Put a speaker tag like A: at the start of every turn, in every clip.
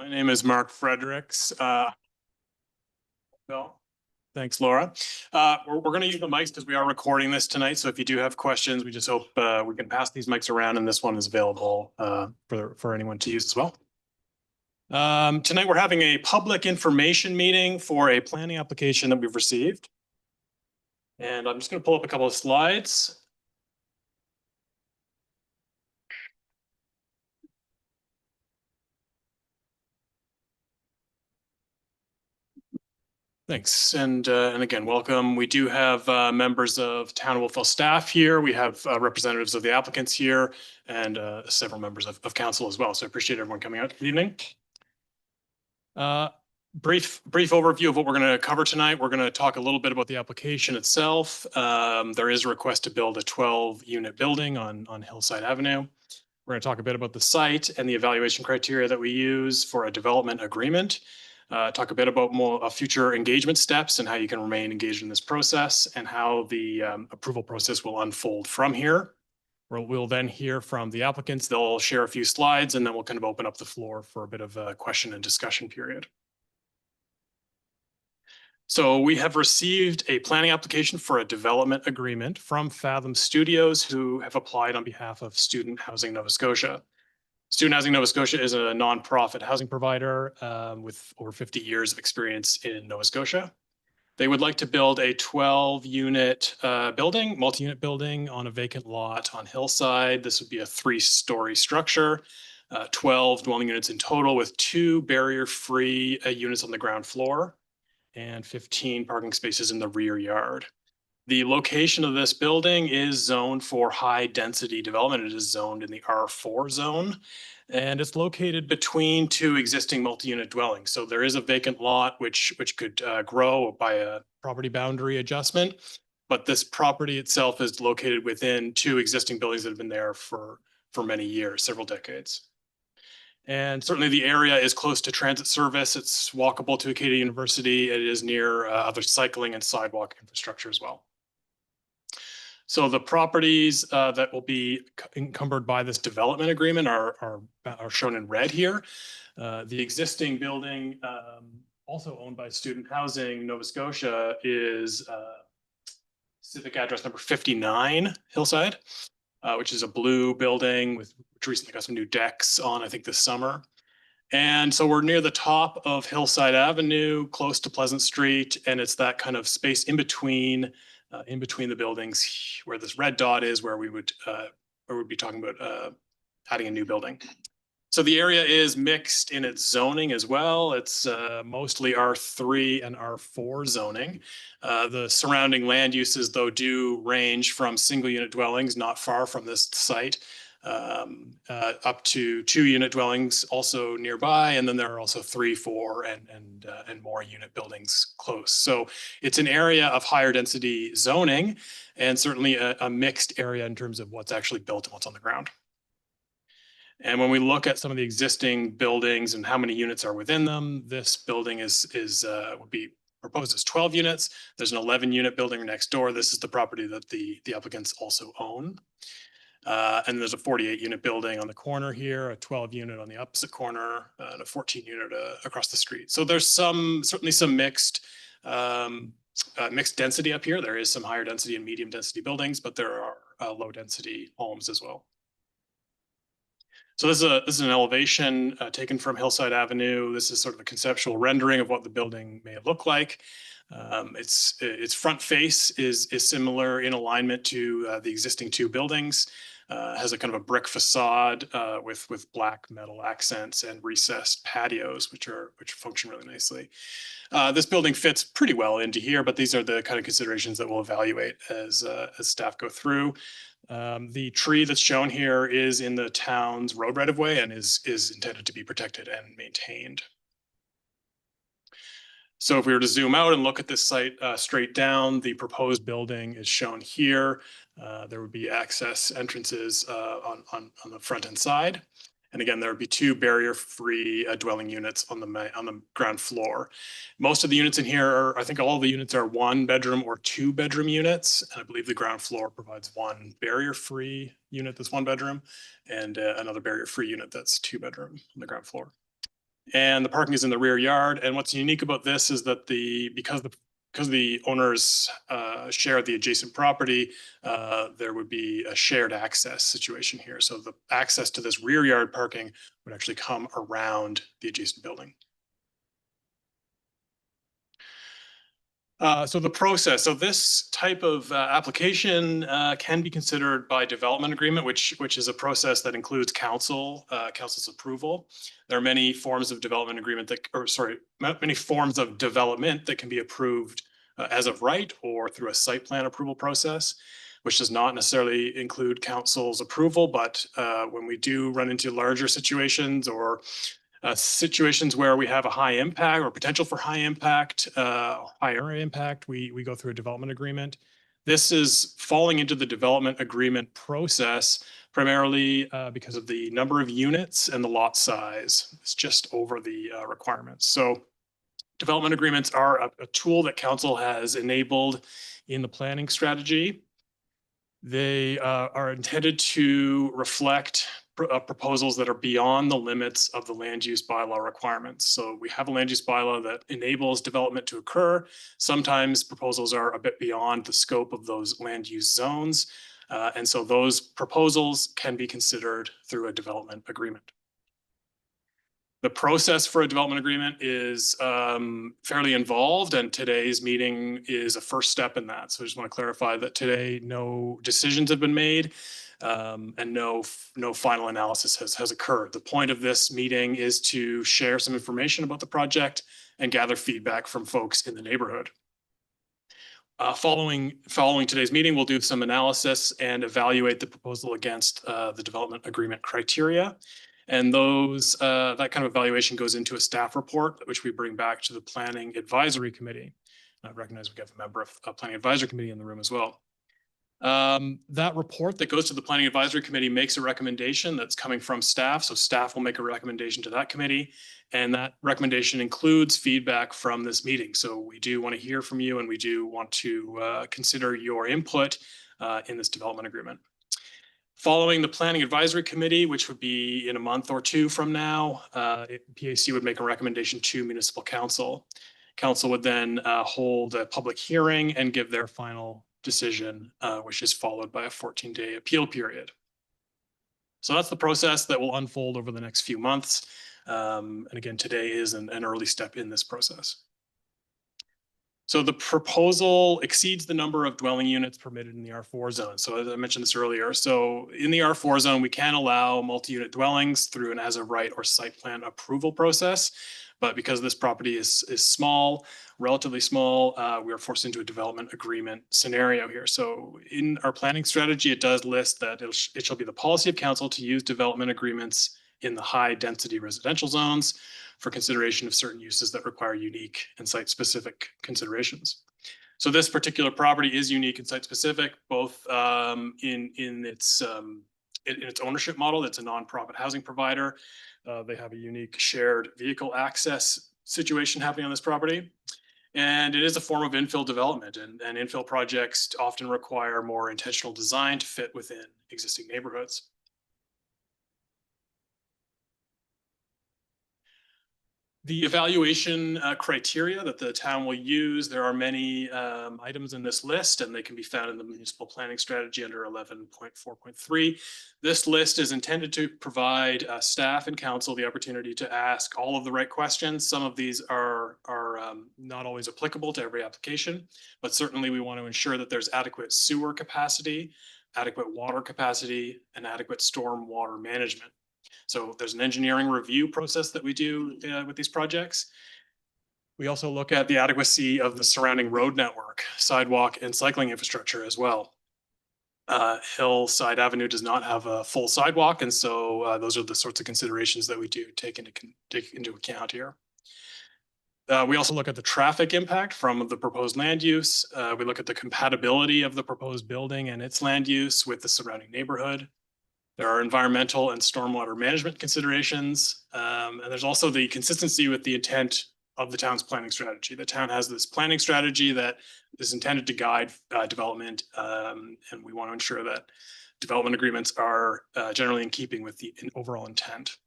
A: My name is Mark Fredericks. Bill. Thanks, Laura. We're going to use the mics because we are recording this tonight. So if you do have questions, we just hope we can pass these mics around, and this one is available for anyone to use as well. Tonight we're having a public information meeting for a planning application that we've received. And I'm just going to pull up a couple of slides. Thanks. And again, welcome. We do have members of Town of Wolfville staff here. We have representatives of the applicants here and several members of council as well. So I appreciate everyone coming out this evening. Brief overview of what we're going to cover tonight. We're going to talk a little bit about the application itself. There is a request to build a 12-unit building on Hillside Avenue. We're going to talk a bit about the site and the evaluation criteria that we use for a development agreement. Talk a bit about more future engagement steps and how you can remain engaged in this process and how the approval process will unfold from here. We'll then hear from the applicants. They'll share a few slides, and then we'll kind of open up the floor for a bit of a question and discussion period. So we have received a planning application for a development agreement from Fathom Studios, who have applied on behalf of Student Housing Nova Scotia. Student Housing Nova Scotia is a nonprofit housing provider with over 50 years of experience in Nova Scotia. They would like to build a 12-unit building, multi-unit building on a vacant lot on Hillside. This would be a 3-story structure, 12 dwelling units in total with 2 barrier-free units on the ground floor and 15 parking spaces in the rear yard. The location of this building is zoned for high density development. It is zoned in the R4 zone, and it's located between 2 existing multi-unit dwellings. So there is a vacant lot which could grow by a property boundary adjustment, but this property itself is located within 2 existing buildings that have been there for many years, several decades. And certainly the area is close to transit service. It's walkable to Acadia University. It is near other cycling and sidewalk infrastructure as well. So the properties that will be encumbered by this development agreement are shown in red here. The existing building, also owned by Student Housing Nova Scotia, is civic address number 59 Hillside, which is a blue building which recently got some new decks on, I think, this summer. And so we're near the top of Hillside Avenue, close to Pleasant Street, and it's that kind of space in between the buildings where this red dot is, where we would be talking about adding a new building. So the area is mixed in its zoning as well. It's mostly R3 and R4 zoning. The surrounding land uses, though, do range from single unit dwellings not far from this site up to 2-unit dwellings also nearby, and then there are also 3, 4, and more unit buildings close. So it's an area of higher density zoning, and certainly a mixed area in terms of what's actually built and what's on the ground. And when we look at some of the existing buildings and how many units are within them, this building would be proposed as 12 units. There's an 11-unit building next door. This is the property that the applicants also own. And there's a 48-unit building on the corner here, a 12-unit on the opposite corner, and a 14-unit across the street. So there's certainly some mixed density up here. There is some higher density and medium density buildings, but there are low density homes as well. So this is an elevation taken from Hillside Avenue. This is sort of a conceptual rendering of what the building may look like. Its front face is similar in alignment to the existing 2 buildings. Has a kind of a brick facade with black metal accents and recessed patios, which function really nicely. This building fits pretty well into here, but these are the kind of considerations that we'll evaluate as staff go through. The tree that's shown here is in the town's road right of way and is intended to be protected and maintained. So if we were to zoom out and look at this site straight down, the proposed building is shown here. There would be access entrances on the front and side. And again, there would be 2 barrier-free dwelling units on the ground floor. Most of the units in here I think all the units are 1-bedroom or 2-bedroom units. And I believe the ground floor provides 1 barrier-free unit that's 1 bedroom and another barrier-free unit that's 2-bedroom on the ground floor. And the parking is in the rear yard. And what's unique about this is that because the owners share the adjacent property, there would be a shared access situation here. So the access to this rear yard parking would actually come around the adjacent building. So the process, so this type of application can be considered by development agreement, which is a process that includes council's approval. There are many forms of development agreement many forms of development that can be approved as of right or through a site plan approval process, which does not necessarily include council's approval. But when we do run into larger situations or situations where we have a high impact or potential for high impact, higher impact, we go through a development agreement. This is falling into the development agreement process primarily because of the number of units and the lot size. It's just over the requirements. So development agreements are a tool that council has enabled in the planning strategy. They are intended to reflect proposals that are beyond the limits of the land use bylaw requirements. So we have a land use bylaw that enables development to occur. Sometimes proposals are a bit beyond the scope of those land use zones. And so those proposals can be considered through a development agreement. The process for a development agreement is fairly involved, and today's meeting is a first step in that. So I just want to clarify that today no decisions have been made and no final analysis has occurred. The point of this meeting is to share some information about the project and gather feedback from folks in the neighborhood. Following today's meeting, we'll do some analysis and evaluate the proposal against the development agreement criteria. And that kind of evaluation goes into a staff report, which we bring back to the Planning Advisory Committee. I recognize we have a member of a Planning Advisory Committee in the room as well. That report that goes to the Planning Advisory Committee makes a recommendation that's coming from staff. So staff will make a recommendation to that committee. And that recommendation includes feedback from this meeting. So we do want to hear from you, and we do want to consider your input in this development agreement. Following the Planning Advisory Committee, which would be in a month or two from now, PAC would make a recommendation to Municipal Council. Council would then hold a public hearing and give their final decision, which is followed by a 14-day appeal period. So that's the process that will unfold over the next few months. And again, today is an early step in this process. So the proposal exceeds the number of dwelling units permitted in the R4 zone. So as I mentioned this earlier, so in the R4 zone, we can allow multi-unit dwellings through an as of right or site plan approval process. But because this property is small, relatively small, we are forced into a development agreement scenario here. So in our planning strategy, it does list that it shall be the policy of council to use development agreements in the high density residential zones for consideration of certain uses that require unique and site-specific considerations. So this particular property is unique and site-specific, both in its ownership model. It's a nonprofit housing provider. They have a unique shared vehicle access situation happening on this property. And it is a form of infill development, and infill projects often require more intentional design to fit within existing neighborhoods. The evaluation criteria that the town will use, there are many items in this list, and they can be found in the municipal planning strategy under 11.4.3. This list is intended to provide staff and council the opportunity to ask all of the right questions. Some of these are not always applicable to every application, but certainly we want to ensure that there's adequate sewer capacity, adequate water capacity, and adequate storm water management. So there's an engineering review process that we do with these projects. We also look at the adequacy of the surrounding road network, sidewalk, and cycling infrastructure as well. Hillside Avenue does not have a full sidewalk, and so those are the sorts of considerations that we do take into account here. We also look at the traffic impact from the proposed land use. We look at the compatibility of the proposed building and its land use with the surrounding neighborhood. There are environmental and stormwater management considerations. And there's also the consistency with the intent of the town's planning strategy. The town has this planning strategy that is intended to guide development. And we want to ensure that development agreements are generally in keeping with the overall intent.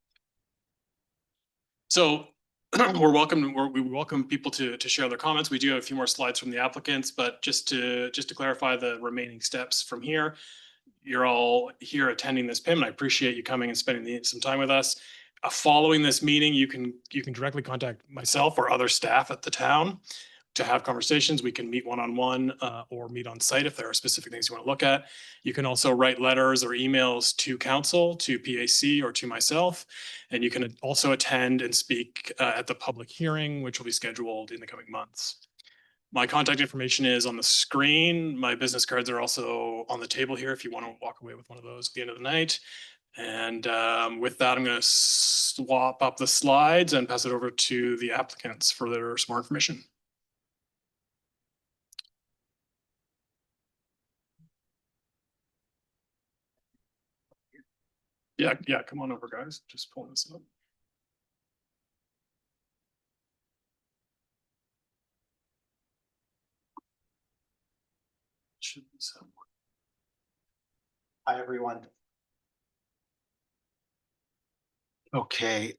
A: So we welcome people to share their comments. We do have a few more slides from the applicants, but just to clarify the remaining steps from here, you're all here attending this PIM, and I appreciate you coming and spending some time with us. Following this meeting, you can directly contact myself or other staff at the town to have conversations. We can meet one-on-one or meet on site if there are specific things you want to look at. You can also write letters or emails to council, to PAC, or to myself. And you can also attend and speak at the public hearing, which will be scheduled in the coming months. My contact information is on the screen. My business cards are also on the table here if you want to walk away with one of those at the end of the night. And with that, I'm going to swap up the slides and pass it over to the applicants for their some more information. Yeah, come on over, guys. Just pulling this up. Should be some.
B: Hi, everyone. Okay,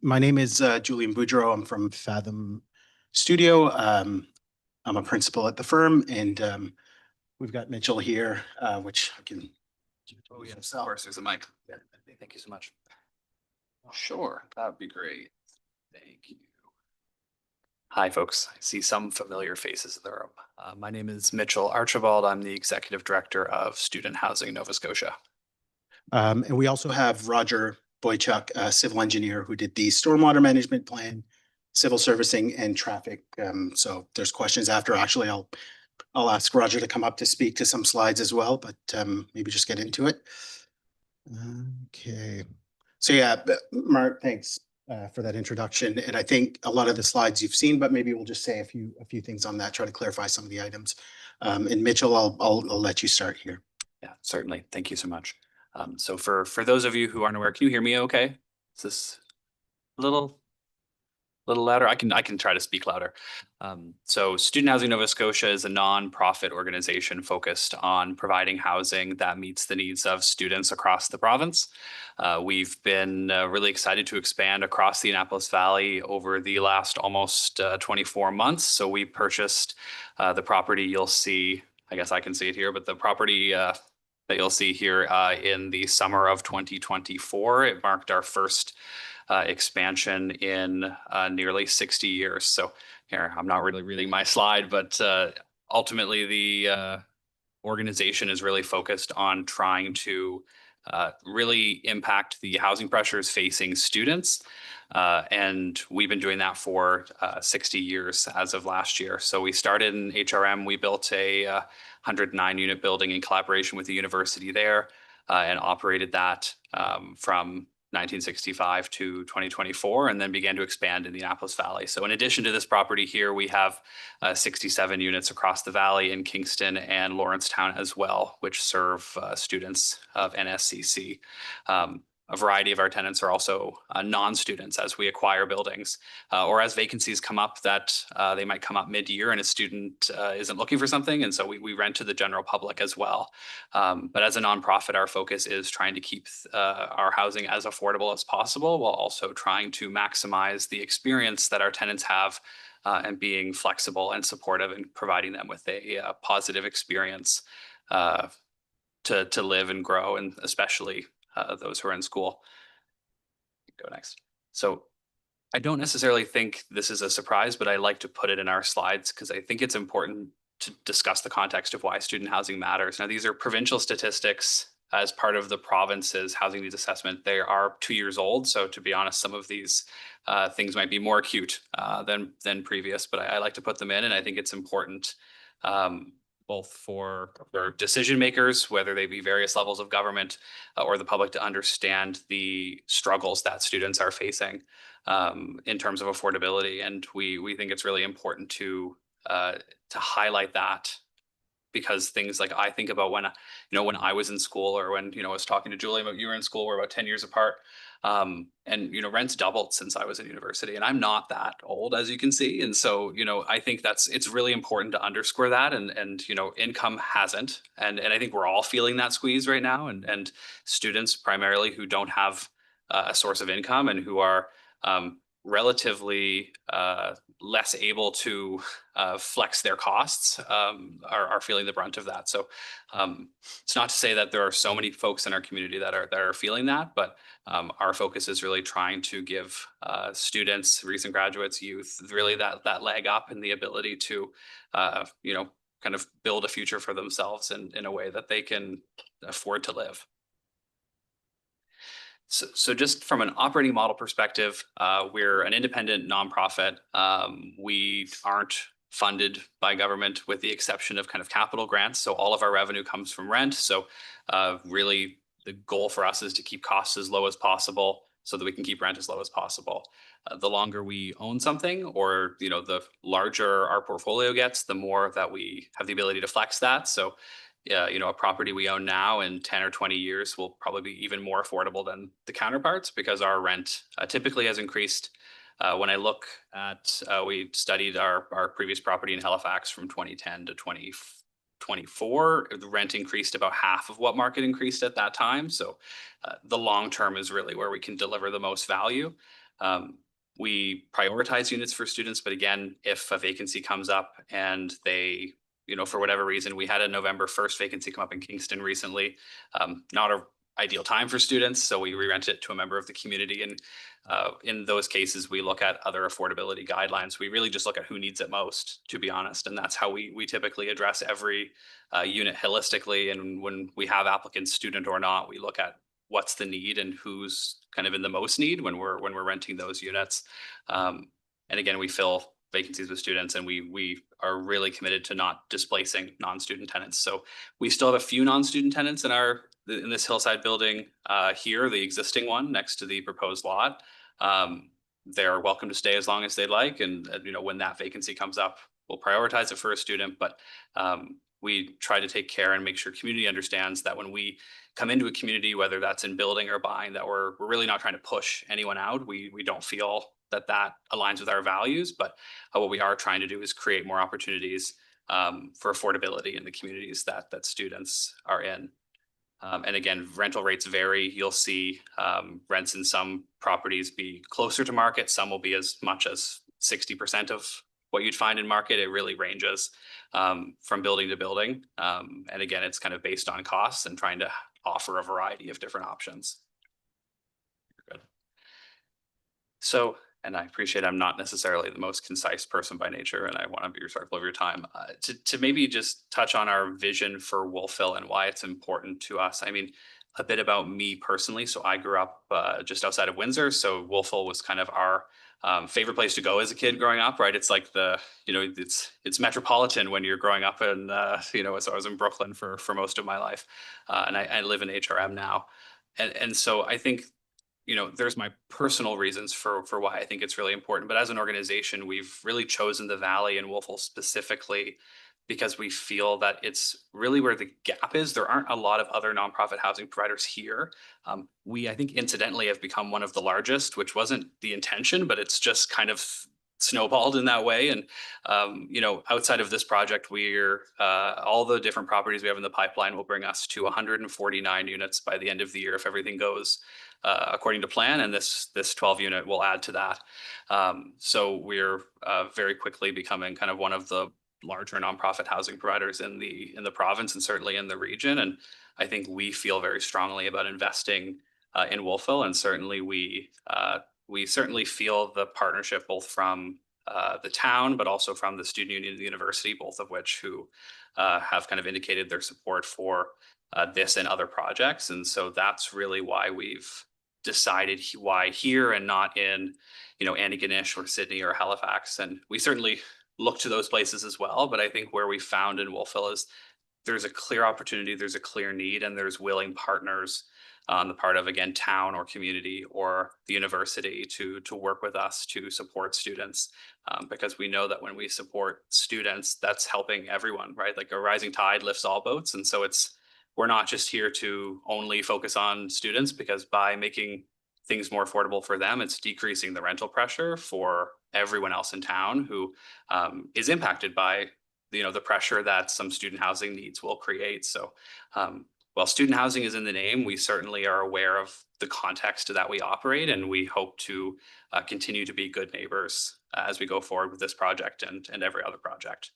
B: my name is Julian Boudreau. I'm from Fathom Studio. I'm a principal at the firm, and we've got Mitchell here, which I can.
C: Oh, yes, of course, there's a mic. Thank you so much. Sure, that'd be great. Thank you. Hi, folks. I see some familiar faces in the room. My name is Mitchell Archibald. I'm the Executive Director of Student Housing Nova Scotia.
B: And we also have Roger Boychuk, a civil engineer who did the stormwater management plan, civil servicing, and traffic. So there's questions after. Actually, I'll ask Roger to come up to speak to some slides as well, but maybe just get into it. Okay. So yeah, Mark, thanks for that introduction. And I think a lot of the slides you've seen, but maybe we'll just say a few things on that, try to clarify some of the items. And Mitchell, I'll let you start here.
C: Yeah, certainly. Thank you so much. So for those of you who aren't aware, can you hear me okay? Is this a little louder? I can try to speak louder. So Student Housing Nova Scotia is a non-profit organization focused on providing housing that meets the needs of students across the province. We've been really excited to expand across the Annapolis Valley over the last almost 24 months. So we purchased the property you'll see, I guess I can see it here, but the property that you'll see here in the summer of 2024. It marked our first expansion in nearly 60 years. So here, I'm not really reading my slide, but ultimately the organization is really focused on trying to really impact the housing pressures facing students. And we've been doing that for 60 years as of last year. So we started in HRM. We built a 109 unit building in collaboration with the university there and operated that from 1965 to 2024, and then began to expand in the Annapolis Valley. So in addition to this property here, we have 67 units across the valley in Kingston and Lawrencetown as well, which serve students of NSCC. A variety of our tenants are also non-students as we acquire buildings or as vacancies come up that they might come up mid-year and a student isn't looking for something. And so we rent to the general public as well. But as a nonprofit, our focus is trying to keep our housing as affordable as possible while also trying to maximize the experience that our tenants have and being flexible and supportive and providing them with a positive experience to live and grow, and especially those who are in school. Go next. So I don't necessarily think this is a surprise, but I like to put it in our slides because I think it's important to discuss the context of why student housing matters. Now, these are provincial statistics as part of the province's housing needs assessment. They are 2 years old. So to be honest, some of these things might be more acute than previous, but I like to put them in, and I think it's important both for decision makers, whether they be various levels of government or the public, to understand the struggles that students are facing in terms of affordability. And we think it's really important to highlight that, because things like I think about when I was in school, or when I was talking to Julie about you were in school, we're about 10 years apart. And rent's doubled since I was in university, and I'm not that old, as you can see. And so I think it's really important to underscore that, and income hasn't, and I think we're all feeling that squeeze right now, and students primarily who don't have a source of income and who are relatively less able to flex their costs are feeling the brunt of that. So it's not to say that there are so many folks in our community that are feeling that, but our focus is really trying to give students, recent graduates, youth, really that leg up and the ability to, kind of build a future for themselves in a way that they can afford to live. So just from an operating model perspective, we're an independent nonprofit. We aren't funded by government with the exception of kind of capital grants. So all of our revenue comes from rent. So really the goal for us is to keep costs as low as possible so that we can keep rent as low as possible. The longer we own something, or the larger our portfolio gets, the more that we have the ability to flex that. So a property we own now in 10 or 20 years will probably be even more affordable than the counterparts because our rent typically has increased. When I look at, we studied our previous property in Halifax from 2010 to 2024, the rent increased about half of what market increased at that time. So the long term is really where we can deliver the most value. We prioritize units for students, but again, if a vacancy comes up and they for whatever reason, we had a November 1st vacancy come up in Kingston recently. Not an ideal time for students, so we re-rent it to a member of the community. And in those cases, we look at other affordability guidelines. We really just look at who needs it most, to be honest. And that's how we typically address every unit holistically. And when we have applicants, student or not, we look at what's the need and who's kind of in the most need when we're renting those units. And again, we fill vacancies with students, and we are really committed to not displacing non-student tenants. So we still have a few non-student tenants in this hillside building here, the existing one next to the proposed lot. They're welcome to stay as long as they'd like, and when that vacancy comes up, we'll prioritize it for a student. But we try to take care and make sure community understands that when we come into a community, whether that's in building or buying, that we're really not trying to push anyone out. We don't feel that aligns with our values, but what we are trying to do is create more opportunities for affordability in the communities that students are in. And again, rental rates vary. You'll see rents in some properties be closer to market. Some will be as much as 60% of what you'd find in market. It really ranges from building to building. And again, it's kind of based on costs and trying to offer a variety of different options. Good. So, and I appreciate I'm not necessarily the most concise person by nature, and I want to be respectful of your time. To maybe just touch on our vision for Wolfville and why it's important to us. I mean, a bit about me personally. So I grew up just outside of Windsor. So Wolfville was kind of our favorite place to go as a kid growing up, right? It's like it's metropolitan when you're growing up, and so I was in Brooklyn for most of my life, and I live in HRM now, and so I think there's my personal reasons for why I think it's really important. But as an organization, we've really chosen the Valley and Wolfville specifically because we feel that it's really where the gap is. There aren't a lot of other nonprofit housing providers here. We, I think, incidentally have become one of the largest, which wasn't the intention, but it's just kind of snowballed in that way. And, outside of this project, we're all the different properties we have in the pipeline will bring us to 149 units by the end of the year if everything goes according to plan, and this 12 unit will add to that. So we're very quickly becoming kind of one of the larger nonprofit housing providers in the province and certainly in the region. And I think we feel very strongly about investing in Wolfville, and certainly we certainly feel the partnership both from the town, but also from the student union of the university, both of which who have kind of indicated their support for this and other projects. And so that's really why we've decided why here and not in, Antigonish or Sydney or Halifax. And we certainly look to those places as well. But I think where we found in Wolfville is there's a clear opportunity, there's a clear need, and there's willing partners on the part of, again, town or community or the university to work with us to support students. Because we know that when we support students, that's helping everyone, right? Like a rising tide lifts all boats. And so we're not just here to only focus on students, because by making things more affordable for them, it's decreasing the rental pressure for everyone else in town who is impacted by the pressure that some student housing needs will create. So while student housing is in the name, we certainly are aware of the context that we operate, and we hope to continue to be good neighbors as we go forward with this project and every other project.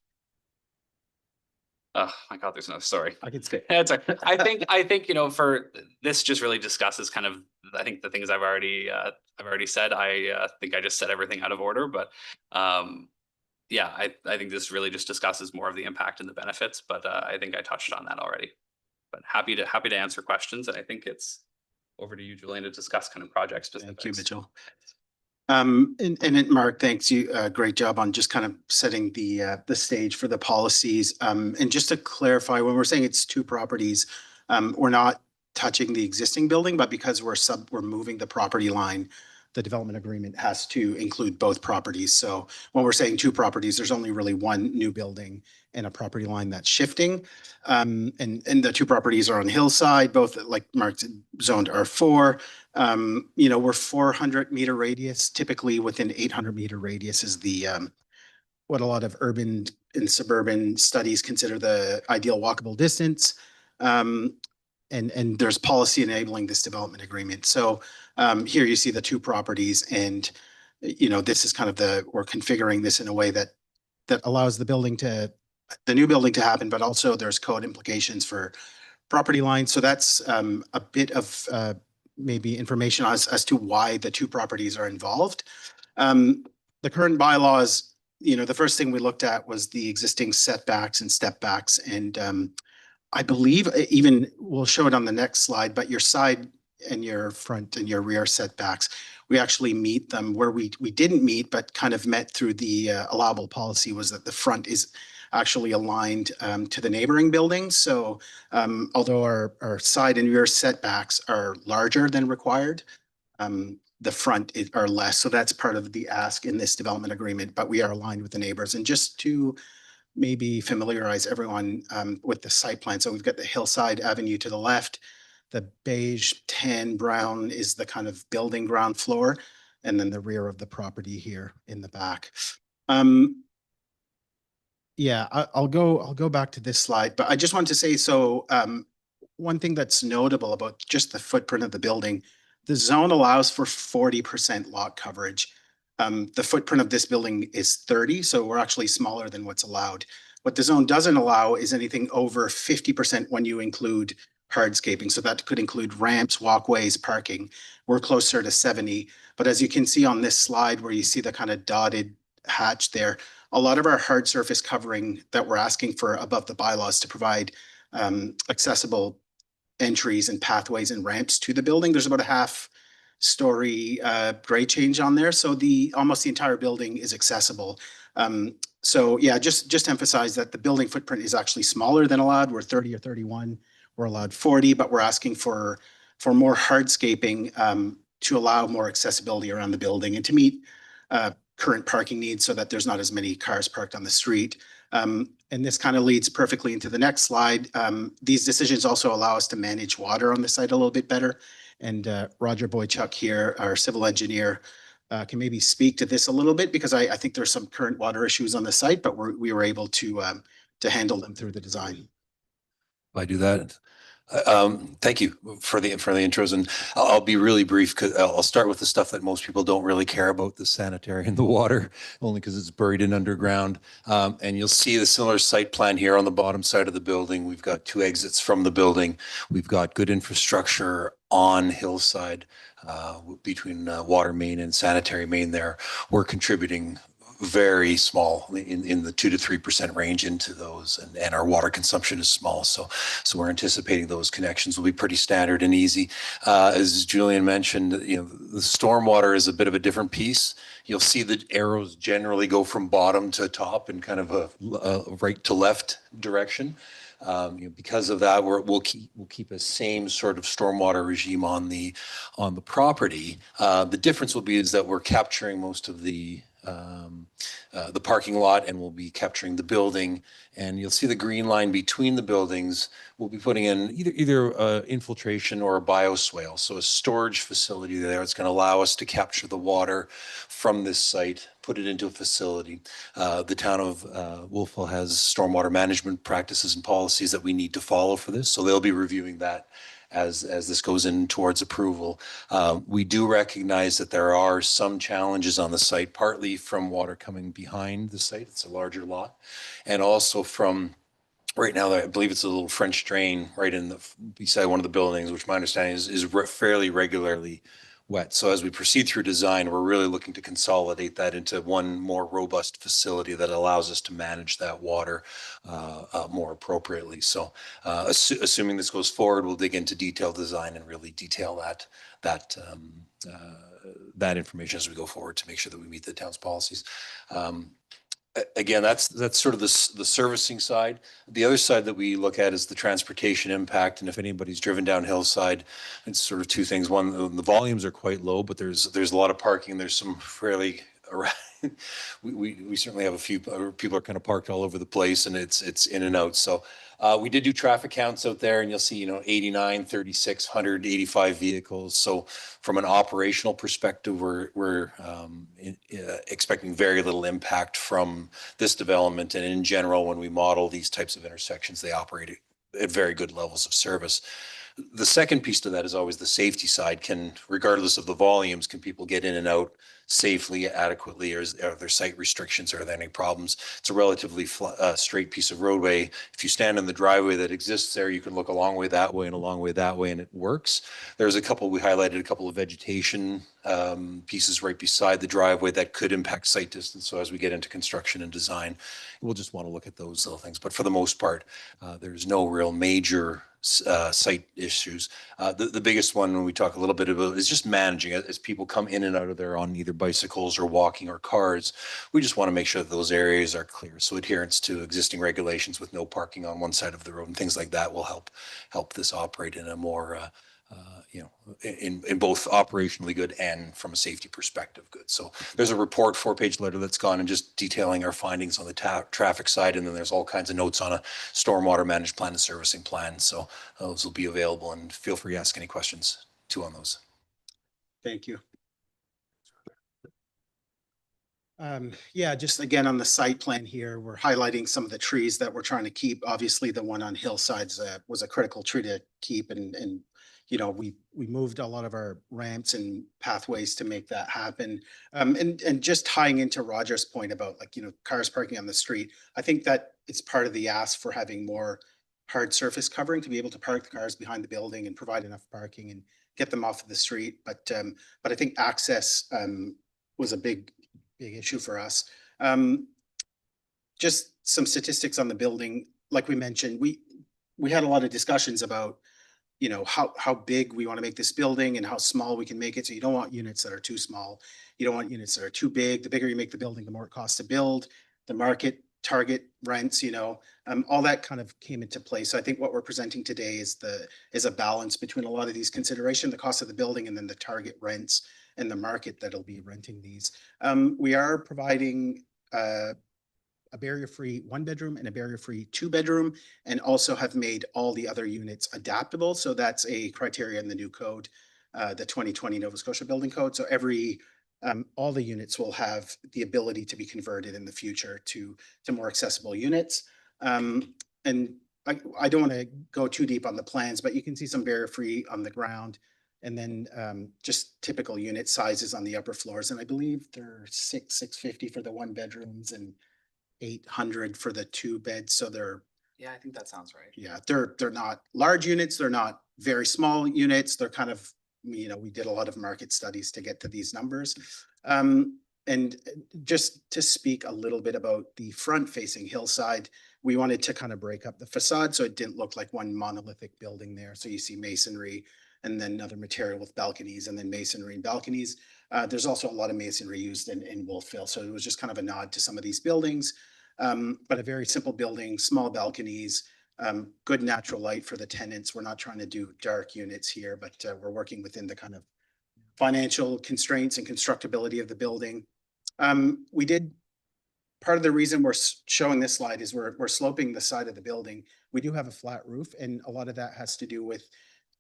C: Oh my God, there's no story.
B: I can stay.
C: I think, you know, for this just really discusses kind of, I think the things I've already said. I think I just said everything out of order, but yeah, I think this really just discusses more of the impact and the benefits, but I think I touched on that already. But happy to answer questions. And I think it's over to you, Julian, to discuss kind of project specifics.
B: Thank you, Mitchell. And Mark, thanks you. Great job on just kind of setting the stage for the policies. And just to clarify, when we're saying it's 2 properties, we're not touching the existing building, but because we're moving the property line, the development agreement has to include both properties. So when we're saying 2 properties, there's only really 1 new building and a property line that's shifting. And the 2 properties are on Hillside, both like Mark zoned R4. You know, we're 400-meter radius. Typically within 800-meter radius is the what a lot of urban and suburban studies consider the ideal walkable distance. And there's policy enabling this development agreement. So here you see the 2 properties, and you know, this is kind of we're configuring this in a way that allows the new building to happen, but also there's code implications for property lines. So that's a bit of maybe information as to why the 2 properties are involved. The current bylaws, you know, the first thing we looked at was the existing setbacks and step backs, and I believe even we'll show it on the next slide, but your side and your front and your rear setbacks, we actually meet them. Where we didn't meet, but kind of met through the allowable policy, was that the front is actually aligned to the neighboring buildings. So although our side and rear setbacks are larger than required, the front are less. So that's part of the ask in this development agreement, but we are aligned with the neighbors. And just to maybe familiarize everyone with the site plan. So we've got the Hillside Avenue to the left. The beige tan brown is the kind of building ground floor, and then the rear of the property here in the back. Yeah, I'll go back to this slide, but I just want to say, so one thing that's notable about just the footprint of the building, the zone allows for 40% lot coverage. The footprint of this building is 30, so we're actually smaller than what's allowed. What the zone doesn't allow is anything over 50% when you include hardscaping. So that could include ramps, walkways, parking. We're closer to 70. But as you can see on this slide where you see the kind of dotted hatch there, a lot of our hard surface covering that we're asking for above the bylaws to provide accessible entries and pathways and ramps to the building. There's about a half-story grade change on there. So almost the entire building is accessible. So yeah, just emphasize that the building footprint is actually smaller than allowed. We're 30 or 31. We're allowed 40, but we're asking for more hardscaping to allow more accessibility around the building and to meet current parking needs so that there's not as many cars parked on the street. And this kind of leads perfectly into the next slide. These decisions also allow us to manage water on the site a little bit better. And Roger Boychuk here, our civil engineer, can maybe speak to this a little bit, because I think there's some current water issues on the site, but we were able to handle them through the design.
D: I do that. Thank you for the intros, and I'll be really brief because I'll start with the stuff that most people don't really care about, the sanitary and the water, only because it's buried in underground. And you'll see the similar site plan here on the bottom side of the building. We've got 2 exits from the building. We've got good infrastructure on Hillside between water main and sanitary main there. We're contributing very small in the 2 to 3% range into those, and our water consumption is small. So we're anticipating those connections will be pretty standard and easy. As Julian mentioned, you know, the stormwater is a bit of a different piece. You'll see the arrows generally go from bottom to top in kind of a right to left direction. Because of that, we'll keep a same sort of stormwater regime on the property. The difference will be is that we're capturing most of the the parking lot, and we'll be capturing the building. And you'll see the green line between the buildings. We'll be putting in either infiltration or a bioswale, so a storage facility there. It's going to allow us to capture the water from this site, put it into a facility. The town of Wolfville has stormwater management practices and policies that we need to follow for this, so they'll be reviewing that as this goes in towards approval. We do recognize that there are some challenges on the site, partly from water coming behind the site. It's a larger lot. And also from, right now, I believe it's a little French drain right in the, beside one of the buildings, which my understanding is fairly regularly wet. So as we proceed through design, we're really looking to consolidate that into one more robust facility that allows us to manage that water more appropriately. So assuming this goes forward, we'll dig into detailed design and really detail that information as we go forward to make sure that we meet the town's policies. Again, that's sort of the servicing side. The other side that we look at is the transportation impact. And if anybody's driven down Hillside, it's sort of two things. One, the volumes are quite low, but there's a lot of parking. There's some fairly, we certainly have a few people are kind of parked all over the place, and it's in and out. So we did do traffic counts out there, and you'll see, 89, 36, 185 vehicles. So from an operational perspective, we're expecting very little impact from this development. And in general, when we model these types of intersections, they operate at very good levels of service. The second piece to that is always the safety side. Regardless of the volumes, can people get in and out safely, adequately, or are there site restrictions? Are there any problems? It's a relatively straight piece of roadway. If you stand in the driveway that exists there, you can look a long way that way and a long way that way, and it works. There's we highlighted a couple of vegetation pieces right beside the driveway that could impact site distance. So as we get into construction and design, we'll just want to look at those little things. But for the most part, there's no real major site issues. The biggest one, when we talk a little bit about, is just managing it as people come in and out of there on either bicycles or walking or cars. We just want to make sure that those areas are clear. So adherence to existing regulations with no parking on one side of the road and things like that will help this operate in a more in both operationally good and from a safety perspective good. So there's a report, 4-page letter that's gone and just detailing our findings on the traffic side. And then there's all kinds of notes on a stormwater managed plan and servicing plan. So those will be available, and feel free to ask any questions too on those.
B: Thank you. Yeah, just again on the site plan here, we're highlighting some of the trees that we're trying to keep. Obviously, the one on Hillsides was a critical tree to keep, and we moved a lot of our ramps and pathways to make that happen. And just tying into Roger's point about cars parking on the street, I think that it's part of the ask for having more hard surface covering to be able to park the cars behind the building and provide enough parking and get them off of the street. But I think access was a big issue for us. Just some statistics on the building. Like we mentioned, we had a lot of discussions about how big we want to make this building and how small we can make it. So you don't want units that are too small. You don't want units that are too big. The bigger you make the building, the more it costs to build. The market target rents, all that kind of came into play. So I think what we're presenting today is a balance between a lot of these considerations, the cost of the building, and then the target rents and the market that'll be renting these. We are providing a barrier-free 1-bedroom and a barrier-free 2-bedroom, and also have made all the other units adaptable. So that's a criteria in the new code, the 2020 Nova Scotia Building Code. So all the units will have the ability to be converted in the future to more accessible units. And I don't want to go too deep on the plans, but you can see some barrier-free on the ground, and then just typical unit sizes on the upper floors. And I believe they're 650 for the 1-bedrooms and 800 for the 2-beds. So
C: I think that sounds right.
B: Yeah, they're not large units. They're not very small units. They're kind of, we did a lot of market studies to get to these numbers. And just to speak a little bit about the front facing Hillside, we wanted to kind of break up the facade so it didn't look like one monolithic building there. So you see masonry and then another material with balconies, and then masonry and balconies. There's also a lot of masonry used in Wolfville. So it was just kind of a nod to some of these buildings, but a very simple building, small balconies, good natural light for the tenants. We're not trying to do dark units here, but we're working within the kind of financial constraints and constructability of the building. We did, part of the reason we're showing this slide is we're sloping the side of the building. We do have a flat roof, and a lot of that has to do with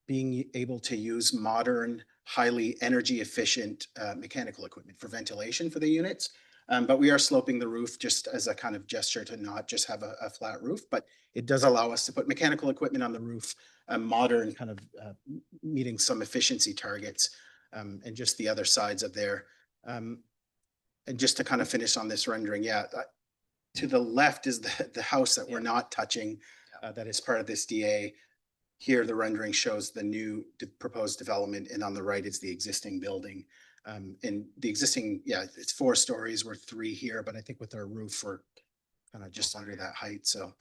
B: being able to use modern, highly energy efficient mechanical equipment for ventilation for the units. But we are sloping the roof just as a kind of gesture to not just have a flat roof, but it does allow us to put mechanical equipment on the roof, modern kind of meeting some efficiency targets, and just the other sides of there. And just to kind of finish on this rendering, yeah, to the left is the house that we're not touching, that is part of this DA. Here, the rendering shows the new proposed development, and on the right is the existing building. And the existing, yeah, it's 4 stories, we're 3 here, but I think with our roof, we're kind of just under that height, so.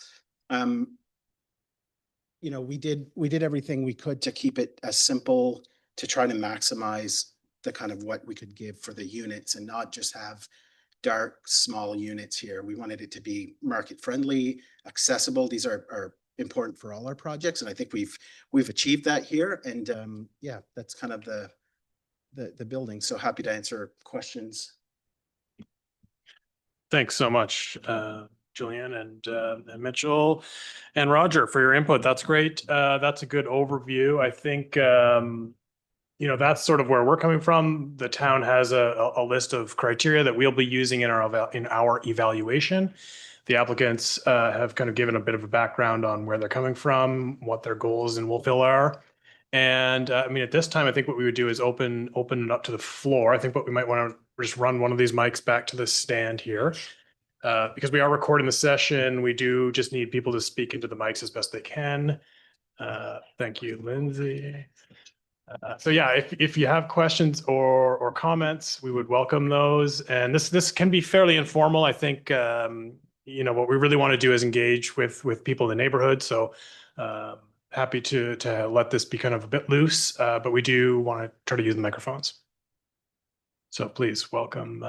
B: You know, we did everything we could to keep it as simple, to try to maximize the kind of what we could give for the units and not just have dark, small units here. We wanted it to be market friendly, accessible. These are important for all our projects, and I think we've achieved that here. And yeah, that's kind of the building. So happy to answer questions.
A: Thanks so much, Julian and Mitchell and Roger, for your input. That's great. That's a good overview. I think, you know, that's sort of where we're coming from. The town has a list of criteria that we'll be using in our evaluation. The applicants have kind of given a bit of a background on where they're coming from, what their goals in Wolfville are. And I mean, at this time, I think what we would do is open it up to the floor. I think what we might want to just run one of these mics back to the stand here. Because we are recording the session, we do just need people to speak into the mics as best they can. Thank you, Lindsay. So yeah, if you have questions or comments, we would welcome those. And this can be fairly informal. I think you know, what we really want to do is engage with people in the neighborhood. So happy to let this be kind of a bit loose, but we do want to try to use the microphones. So please welcome.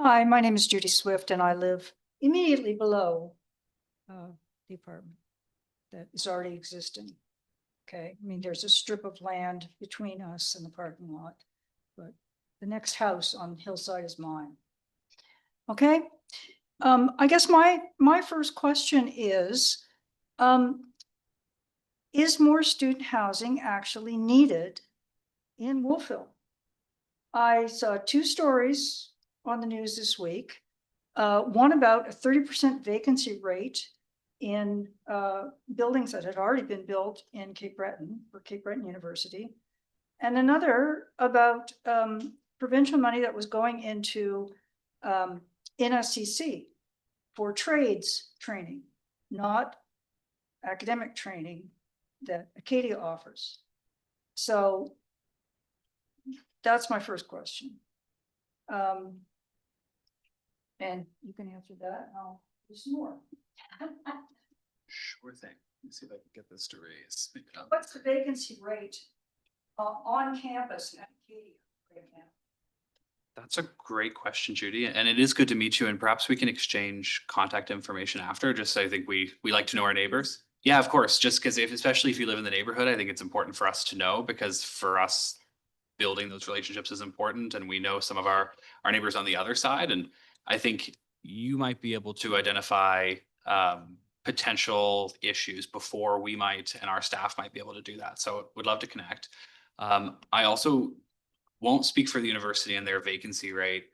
E: Hi, my name is Judy Swift, and I live immediately below the apartment that is already existing. Okay, I mean, there's a strip of land between us and the parking lot, but the next house on the hillside is mine. Okay, I guess my first question is more student housing actually needed in Wolfville? I saw 2 stories on the news this week. One about a 30% vacancy rate in buildings that had already been built in Cape Breton for Cape Breton University. And another about provincial money that was going into NSCC for trades training, not academic training that Acadia offers. So that's my first question. And you can answer that, and I'll do some more.
C: Sure thing. Let me see if I can get this to raise.
E: What's the vacancy rate on campus at Acadia right now?
C: That's a great question, Judy, and it is good to meet you. And perhaps we can exchange contact information after. Just so I think we like to know our neighbors. Yeah, of course. Just because especially if you live in the neighborhood, I think it's important for us to know, because for us, building those relationships is important, and we know some of our neighbors on the other side. And I think you might be able to identify potential issues before we might, and our staff might be able to do that. So would love to connect. I also won't speak for the university and their vacancy rate.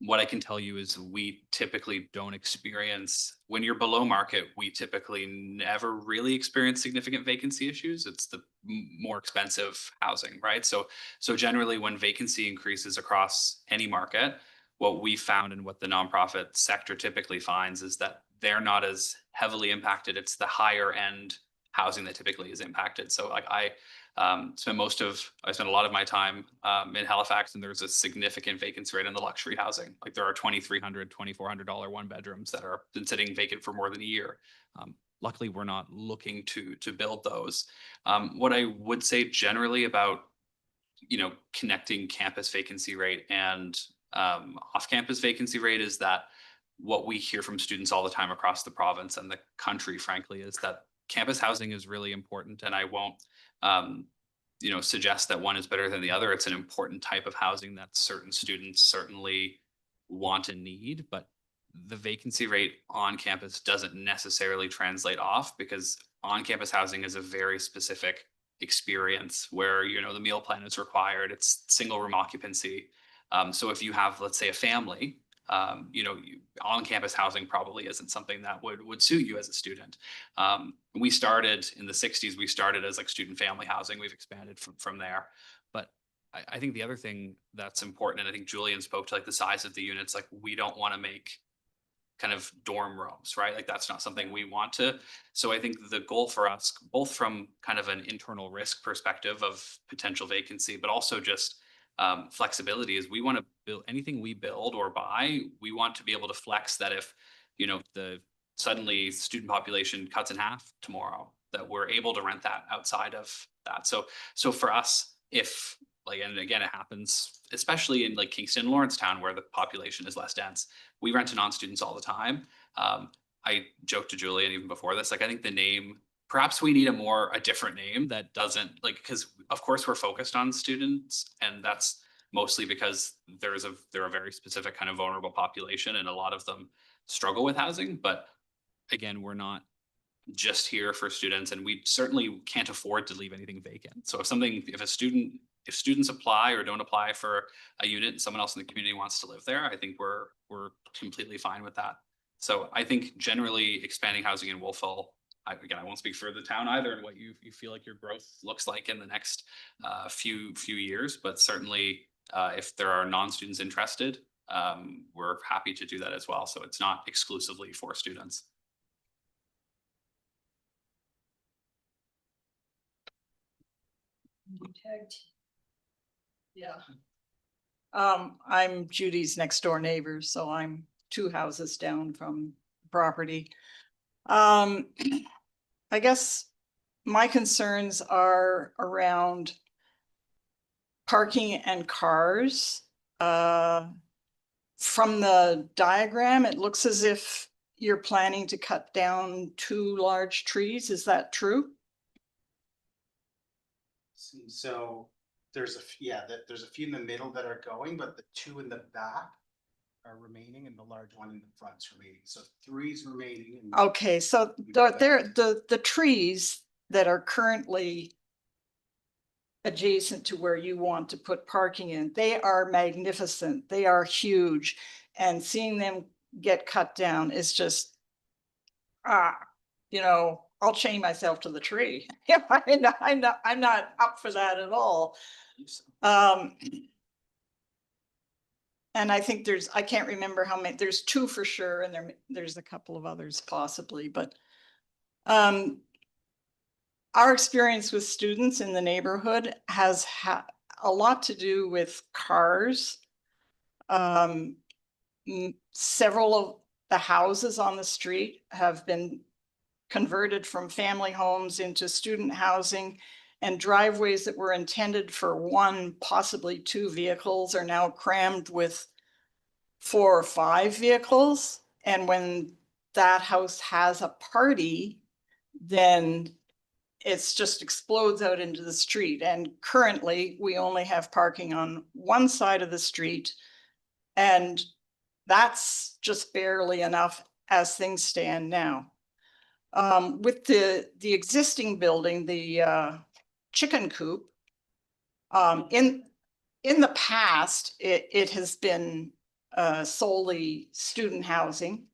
C: What I can tell you is we typically don't experience, when you're below market, we typically never really experience significant vacancy issues. It's the more expensive housing, right? So generally when vacancy increases across any market, what we found and what the nonprofit sector typically finds is that they're not as heavily impacted. It's the higher end housing that typically is impacted. So like I spent a lot of my time in Halifax, and there's a significant vacancy rate in the luxury housing. Like there are $2,300, $2,400 one bedrooms that are been sitting vacant for more than a year. Luckily, we're not looking to build those. What I would say generally about, you know, connecting campus vacancy rate and off-campus vacancy rate is that what we hear from students all the time across the province and the country, frankly, is that campus housing is really important. And I won't you know, suggest that one is better than the other. It's an important type of housing that certain students certainly want and need, but the vacancy rate on campus doesn't necessarily translate off, because on-campus housing is a very specific experience where, you know, the meal plan is required. It's single room occupancy. So if you have, let's say, a family, you know, on-campus housing probably isn't something that would suit you as a student. We started in the 60s, we started as like student family housing. We've expanded from there. But I think the other thing that's important, and I think Julian spoke to like the size of the units, like we don't want to make kind of dorm rooms, right? Like that's not something we want to. So I think the goal for us, both from kind of an internal risk perspective of potential vacancy, but also just flexibility, is we want to build anything we build or buy. We want to be able to flex that if, you know, the suddenly student population cuts in half tomorrow, that we're able to rent that outside of that. So for us, if like, and again, it happens, especially in like Kingston, Lawrencetown, where the population is less dense, we rent to non-students all the time. I joked to Julian even before this, like, I think the name, perhaps we need a different name that doesn't like, because of course we're focused on students, and that's mostly because they're a very specific kind of vulnerable population, and a lot of them struggle with housing. But again, we're not just here for students, and we certainly can't afford to leave anything vacant. So if students apply or don't apply for a unit and someone else in the community wants to live there, I think we're completely fine with that. So I think generally expanding housing in Wolfville, again, I won't speak for the town either and what you feel like your growth looks like in the next few years, but certainly if there are non-students interested, we're happy to do that as well. So it's not exclusively for students.
F: Yeah. I'm Judy's next door neighbor, so I'm 2 houses down from the property. I guess my concerns are around parking and cars. From the diagram, it looks as if you're planning to cut down 2 large trees. Is that true?
B: So there's there's a few in the middle that are going, but the 2 in the back are remaining and the large one in the front's remaining. So 3's remaining. And
F: Okay, so the trees that are currently adjacent to where you want to put parking in, they are magnificent. They are huge. And seeing them get cut down is just, you know, I'll chain myself to the tree. Yeah, I'm not up for that at all. And I think I can't remember how many, there's 2 for sure, and there's a couple of others possibly, but our experience with students in the neighborhood has had a lot to do with cars. Several of the houses on the street have been converted from family homes into student housing, and driveways that were intended for 1, possibly 2 vehicles are now crammed with 4 or 5 vehicles. And when that house has a party, then it's just explodes out into the street. And currently we only have parking on one side of the street, and that's just barely enough as things stand now. With the existing building, the chicken coop, in the past, it has been solely student housing,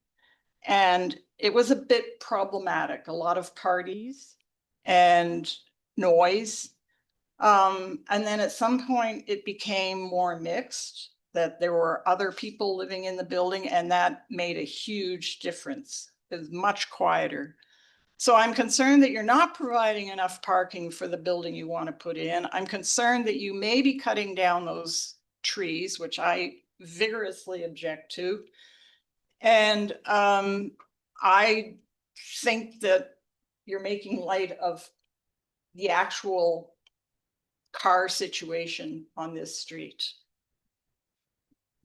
F: and it was a bit problematic. A lot of parties and noise. And then at some point it became more mixed, that there were other people living in the building, and that made a huge difference. It was much quieter. So I'm concerned that you're not providing enough parking for the building you want to put in. I'm concerned that you may be cutting down those trees, which I vigorously object to. And I think that you're making light of the actual car situation on this street.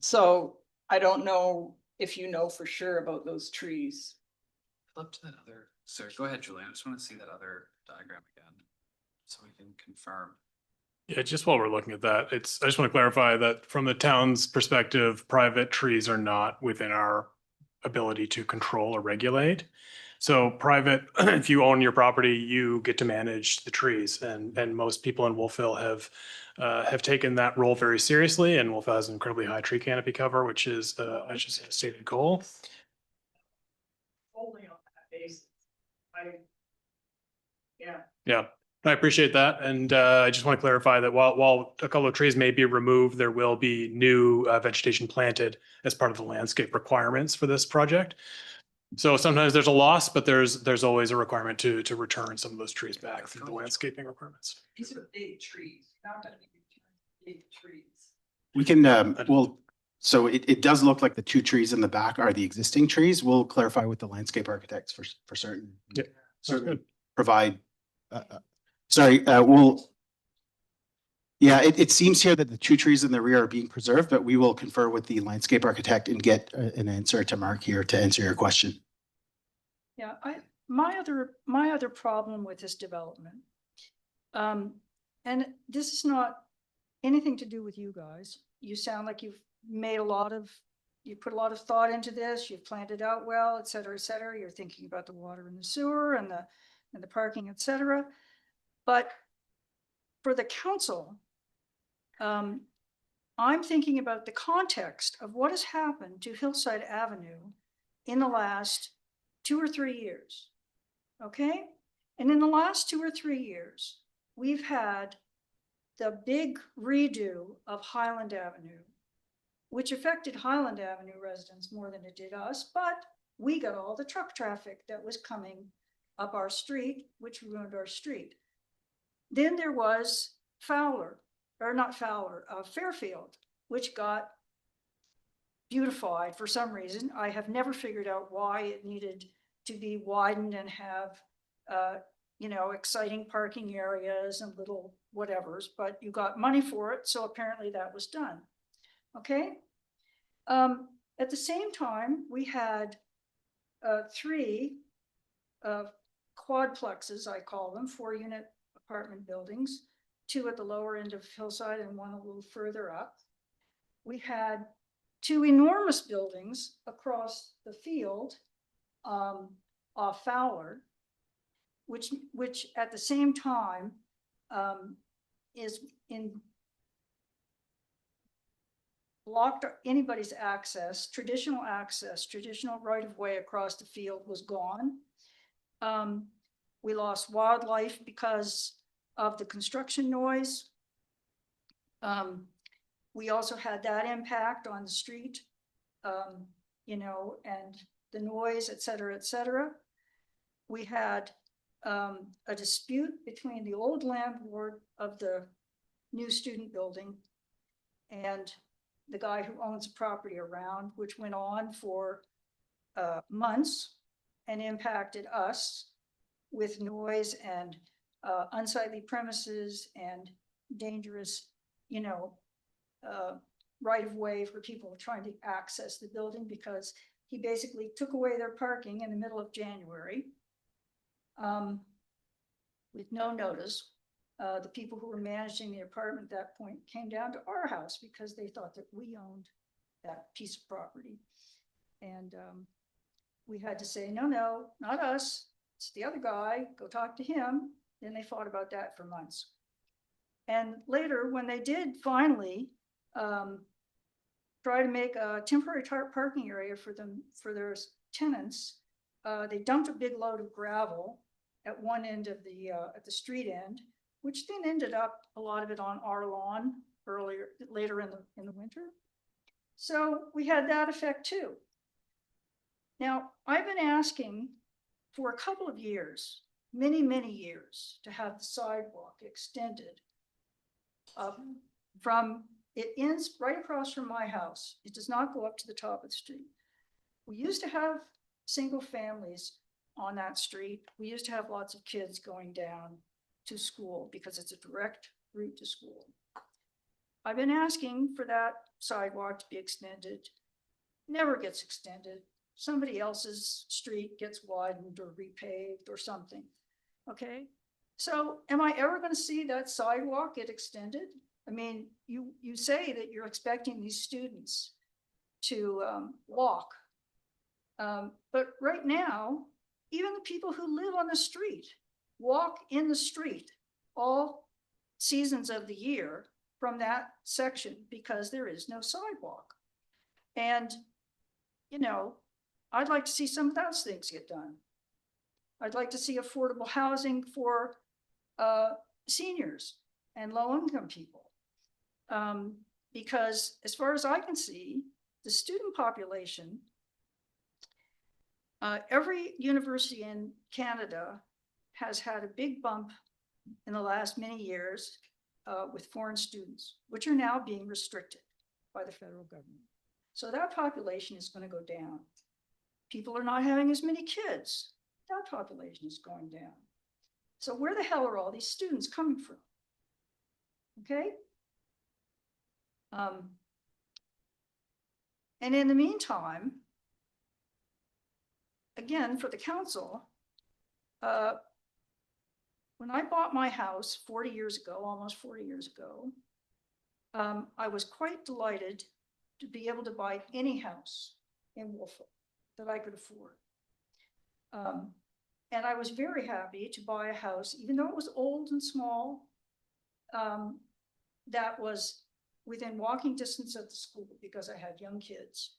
F: So I don't know if you know for sure about those trees.
C: Flip to that other, sorry, go ahead, Julian. I just want to see that other diagram again. So we can confirm.
A: Yeah, just while we're looking at that, I just want to clarify that from the town's perspective, private trees are not within our ability to control or regulate. So private, if you own your property, you get to manage the trees, and most people in Wolfville have taken that role very seriously, and Wolfville has an incredibly high tree canopy cover, which is, I should say, a stated goal.
F: Only on that basis. Yeah.
A: Yeah, I appreciate that. And I just want to clarify that while a couple of trees may be removed, there will be new vegetation planted as part of the landscape requirements for this project. So sometimes there's a loss, but there's always a requirement to return some of those trees back through the landscaping requirements.
F: These are big trees, not gonna be big trees.
B: We can, well, so it does look like the two trees in the back are the existing trees. We'll clarify with the landscape architects for certain.
A: Yeah, sounds
B: Certainly
A: good.
B: provide, yeah, it seems here that the two trees in the rear are being preserved, but we will confer with the landscape architect and get an answer to Mark here to answer your question.
E: Yeah, my other problem with this development, and this is not anything to do with you guys. You sound like you've made you put a lot of thought into this, you've planned it out well, et cetera, et cetera. You're thinking about the water and the sewer and the parking, et cetera. But for the council, I'm thinking about the context of what has happened to Hillside Avenue in the last 2 or 3 years. Okay? And in the last 2 or 3 years, we've had the big redo of Highland Avenue, which affected Highland Avenue residents more than it did us, but we got all the truck traffic that was coming up our street, which ruined our street. Then there was Fairfield, which got beautified for some reason. I have never figured out why it needed to be widened and have, exciting parking areas and little whatevers, but you got money for it. So apparently that was done. Okay. At the same time, we had 3 quadplexes, I call them, 4-unit apartment buildings, 2 at the lower end of Hillside and 1 a little further up. We had 2 enormous buildings across the field off Fowler, which at the same time is blocked anybody's access, traditional right of way across the field was gone. We lost wildlife because of the construction noise. We also had that impact on the street, and the noise, et cetera, et cetera. We had a dispute between the old landlord of the new student building and the guy who owns the property around, which went on for months and impacted us with noise and unsightly premises and dangerous, right of way for people trying to access the building, because he basically took away their parking in the middle of January with no notice. The people who were managing the apartment at that point came down to our house because they thought that we owned that piece of property. And we had to say, no, not us. It's the other guy. Go talk to him. Then they fought about that for months. And later, when they did finally try to make a temporary parking area for their tenants, they dumped a big load of gravel at one end of at the street end, which then ended up a lot of it on our lawn later in the winter. So we had that effect too. Now, I've been asking for a couple of years, many, many years, to have the sidewalk extended it ends right across from my house. It does not go up to the top of the street. We used to have single families on that street. We used to have lots of kids going down to school because it's a direct route to school. I've been asking for that sidewalk to be extended. Never gets extended. Somebody else's street gets widened or repaved or something. Okay. So am I ever gonna see that sidewalk get extended? I mean, you say that you're expecting these students to walk. But right now, even the people who live on the street walk in the street all seasons of the year from that section because there is no sidewalk. And, you know, I'd like to see some of those things get done. I'd like to see affordable housing for seniors and low-income people. Because as far as I can see, the student population, every university in Canada has had a big bump in the last many years with foreign students, which are now being restricted by the federal government. So that population is going to go down. People are not having as many kids. That population is going down. So where the hell are all these students coming from? Okay. And in the meantime, again, for the council, when I bought my house 40 years ago, almost 40 years ago, I was quite delighted to be able to buy any house in Wolfville that I could afford. And I was very happy to buy a house, even though it was old and small, that was within walking distance of the school because I had young kids.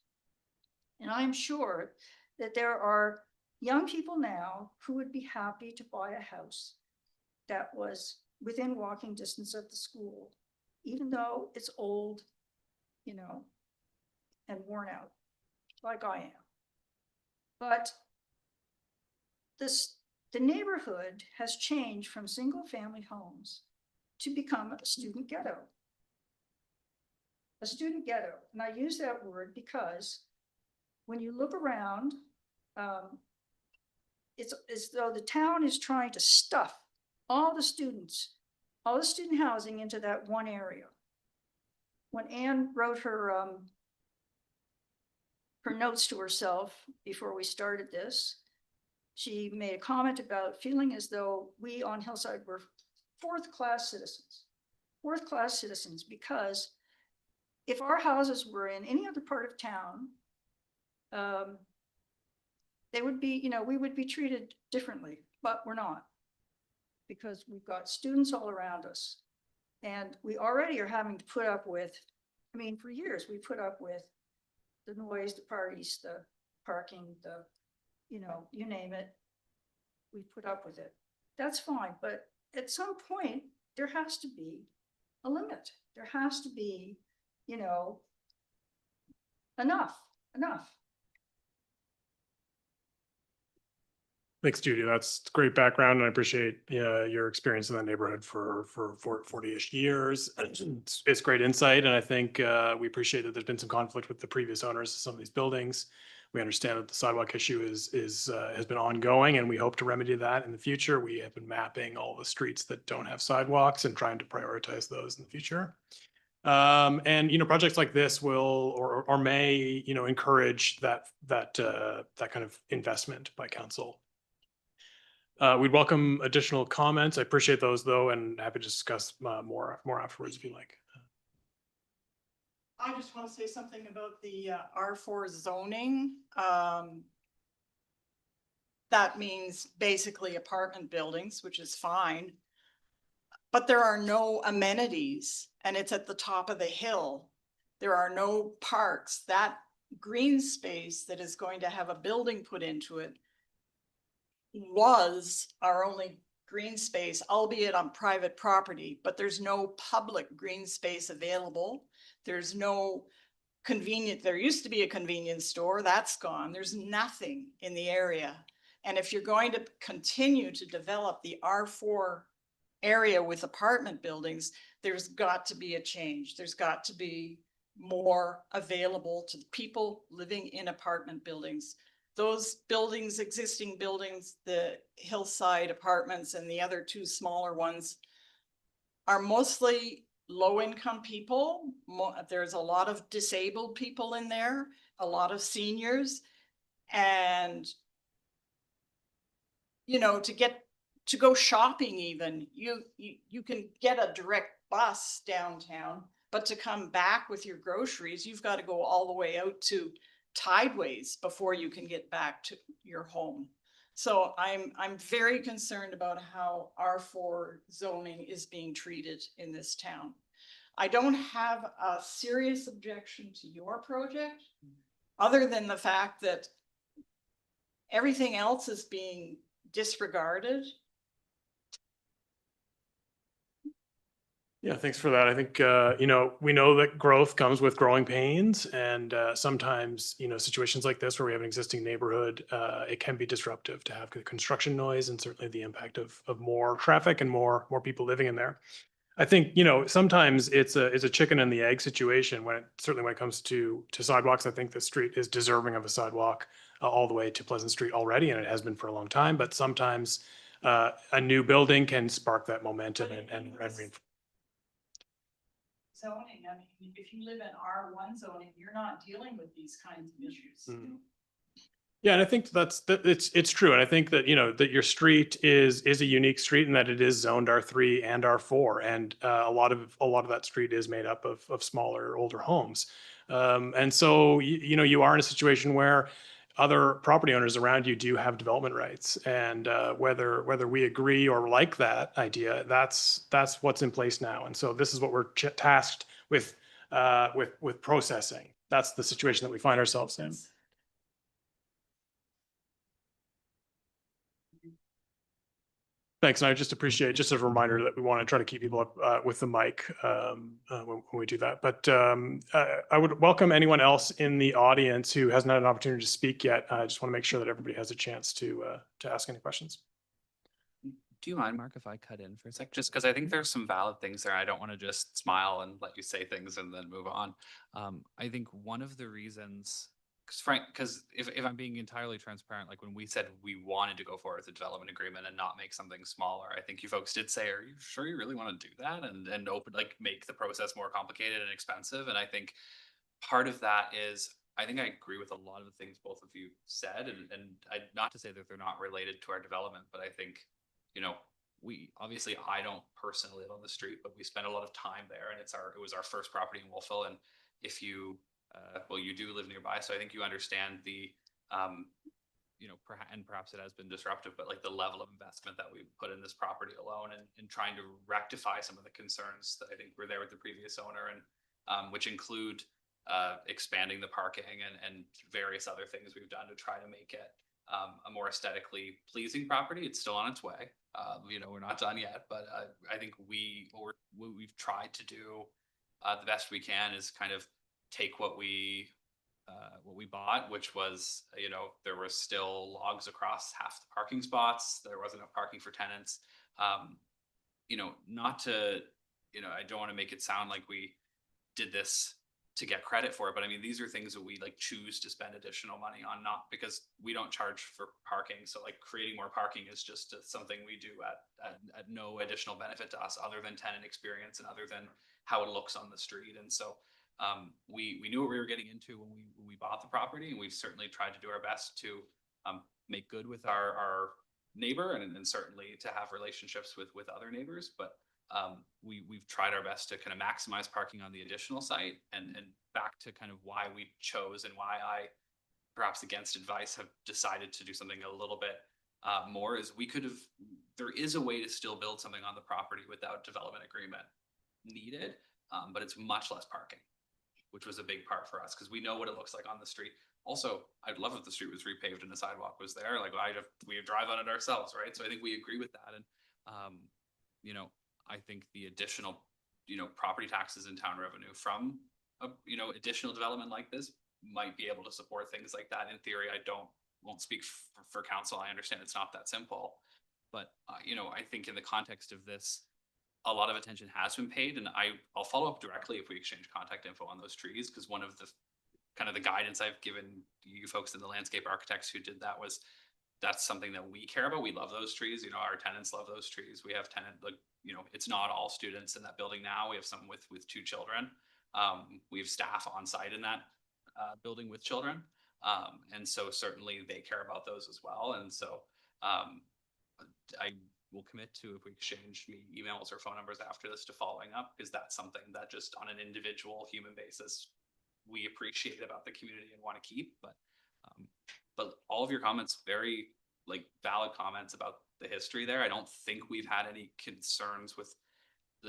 E: And I'm sure that there are young people now who would be happy to buy a house that was within walking distance of the school, even though it's old, you know, and worn out, like I am. But the neighborhood has changed from single-family homes to become a student ghetto. A student ghetto, and I use that word because when you look around, it's as though the town is trying to stuff all the students, all the student housing into that one area. When Anne wrote her notes to herself before we started this, she made a comment about feeling as though we on Hillside were fourth-class citizens. Fourth-class citizens, because if our houses were in any other part of town, they would be, you know, we would be treated differently, but we're not. Because we've got students all around us. And we already are having to put up with, I mean, for years, we put up with the noise, the parties, the parking, the, you know, you name it. We put up with it. That's fine. But at some point, there has to be a limit. There has to be, you know, enough.
A: Thanks, Judy. That's great background, and I appreciate your experience in that neighborhood for 40-ish years. It's great insight, and I think we appreciate that there's been some conflict with the previous owners of some of these buildings. We understand that the sidewalk issue has been ongoing, and we hope to remedy that in the future. We have been mapping all the streets that don't have sidewalks and trying to prioritize those in the future. And projects like this will or may encourage that kind of investment by council. We'd welcome additional comments. I appreciate those though, and happy to discuss more afterwards if you like.
F: I just want to say something about the R4 zoning. That means basically apartment buildings, which is fine. But there are no amenities, and it's at the top of the hill. There are no parks. That green space that is going to have a building put into it was our only green space, albeit on private property, but there's no public green space available. There's no convenient, there used to be a convenience store, that's gone. There's nothing in the area. And if you're going to continue to develop the R4 area with apartment buildings, there's got to be a change. There's got to be more available to people living in apartment buildings. Those buildings, existing buildings, the Hillside Apartments and the other two smaller ones are mostly low-income people. There's a lot of disabled people in there, a lot of seniors. And, to get to go shopping even, you can get a direct bus downtown, but to come back with your groceries, you've got to go all the way out to Tideways before you can get back to your home. So I'm very concerned about how R4 zoning is being treated in this town. I don't have a serious objection to your project, other than the fact that everything else is being disregarded.
A: Yeah, thanks for that. I think, we know that growth comes with growing pains, and sometimes, situations like this where we have an existing neighborhood, it can be disruptive to have the construction noise and certainly the impact of more traffic and more people living in there. I think, sometimes it's a chicken and the egg situation certainly when it comes to sidewalks. I think the street is deserving of a sidewalk all the way to Pleasant Street already, and it has been for a long time. But sometimes a new building can spark that momentum and
F: Zoning, I mean, if you live in R1 zoning, you're not dealing with these kinds of issues.
A: Mm. Yeah, and I think it's true. And I think that, that your street is a unique street and that it is zoned R3 and R4. And a lot of that street is made up of smaller, older homes. And so, you are in a situation where other property owners around you do have development rights. And whether we agree or like that idea, that's what's in place now. And so this is what we're tasked with processing. That's the situation that we find ourselves in. Thanks. And I just appreciate, just as a reminder, that we want to try to keep people up with the mic when we do that. But I would welcome anyone else in the audience who hasn't had an opportunity to speak yet. I just want to make sure that everybody has a chance to ask any questions.
C: Do you mind, Mark, if I cut in for a sec? Just because I think there's some valid things there. I don't want to just smile and let you say things and then move on. I think one of the reasons, because if I'm being entirely transparent, like when we said we wanted to go forward with a development agreement and not make something smaller, I think you folks did say, are you sure you really want to do that? And make the process more complicated and expensive. And I think part of that is, I think I agree with a lot of the things both of you said, and not to say that they're not related to our development, but I think, I don't personally live on the street, but we spend a lot of time there, and it was our first property in Wolfville. And if you, you do live nearby, so I think you understand the, and perhaps it has been disruptive, but like the level of investment that we put in this property alone, and trying to rectify some of the concerns that I think were there with the previous owner, and which include expanding the parking and various other things we've done to try to make it a more aesthetically pleasing property. It's still on its way. We're not done yet, but I think what we've tried to do the best we can is kind of take what we bought, which was, there were still logs across half the parking spots. There wasn't enough parking for tenants. Not to, I don't want to make it sound like we did this to get credit for it, but I mean, these are things that we choose to spend additional money on, not because we don't charge for parking. So creating more parking is just something we do at no additional benefit to us, other than tenant experience and other than how it looks on the street. And so we knew what we were getting into when we bought the property, and we've certainly tried to do our best to make good with our neighbor, and certainly to have relationships with other neighbors. But we've tried our best to kind of maximize parking on the additional site, and back to kind of why we chose and why I, perhaps against advice, have decided to do something a little bit more, is there is a way to still build something on the property without development agreement needed, but it's much less parking, which was a big part for us because we know what it looks like on the street. Also, I'd love if the street was repaved and the sidewalk was there. We drive on it ourselves, right? So I think we agree with that. And, I think the additional, property taxes and town revenue from, additional development like this might be able to support things like that. In theory, won't speak for council. I understand it's not that simple, but, I think in the context of this, a lot of attention has been paid, and I'll follow up directly if we exchange contact info on those trees, because one of the kind of the guidance I've given you folks in the landscape architects who did that was, that's something that we care about. We love those trees. Our tenants love those trees. We have it's not all students in that building now. We have some with 2 children. We have staff on site in that building with children. And so certainly they care about those as well. And so will commit to, if we exchange emails or phone numbers after this, to following up, because that's something that just on an individual human basis, we appreciate about the community and want to keep. But all of your comments, very like valid comments about the history there. I don't think we've had any concerns with,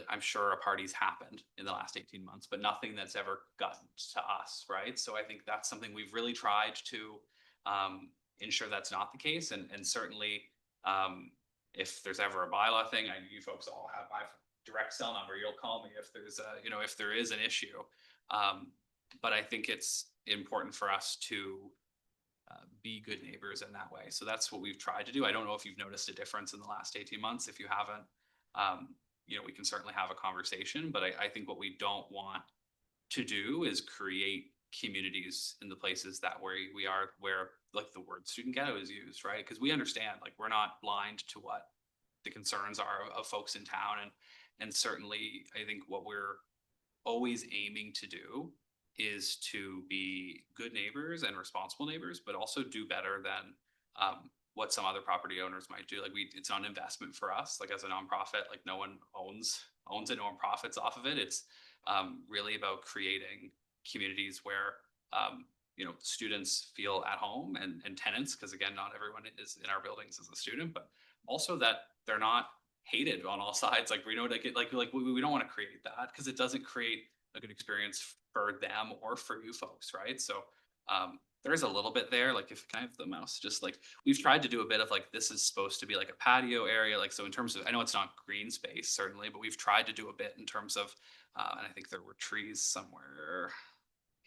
C: I'm sure a party's happened in the last 18 months, but nothing that's ever gotten to us, right? So I think that's something we've really tried to ensure that's not the case. And certainly, if there's ever a bylaw thing, you folks all have my direct cell number. You'll call me if there's if there is an issue. But I think it's important for us to be good neighbors in that way. So that's what we've tried to do. I don't know if you've noticed a difference in the last 18 months. If you haven't, we can certainly have a conversation, but I think what we don't want to do is create communities in the places that we are, where like the word student ghetto is used, right? Because we understand, like, we're not blind to what the concerns are of folks in town. And certainly I think what we're always aiming to do is to be good neighbors and responsible neighbors, but also do better than what some other property owners might do. Like, it's not an investment for us, like as a nonprofit, like no one owns it, no one profits off of it. It's really about creating communities where students feel at home, and tenants, because again, not everyone is in our buildings as a student, but also that they're not hated on all sides. Like, we know, we don't want to create that, because it doesn't create a good experience for them or for you folks, right? So there is a little bit there. Like, if can I have the mouse, just like, we've tried to do a bit of like, this is supposed to be like a patio area, like, so in terms of, I know it's not green space certainly, but we've tried to do a bit in terms of and I think there were trees somewhere.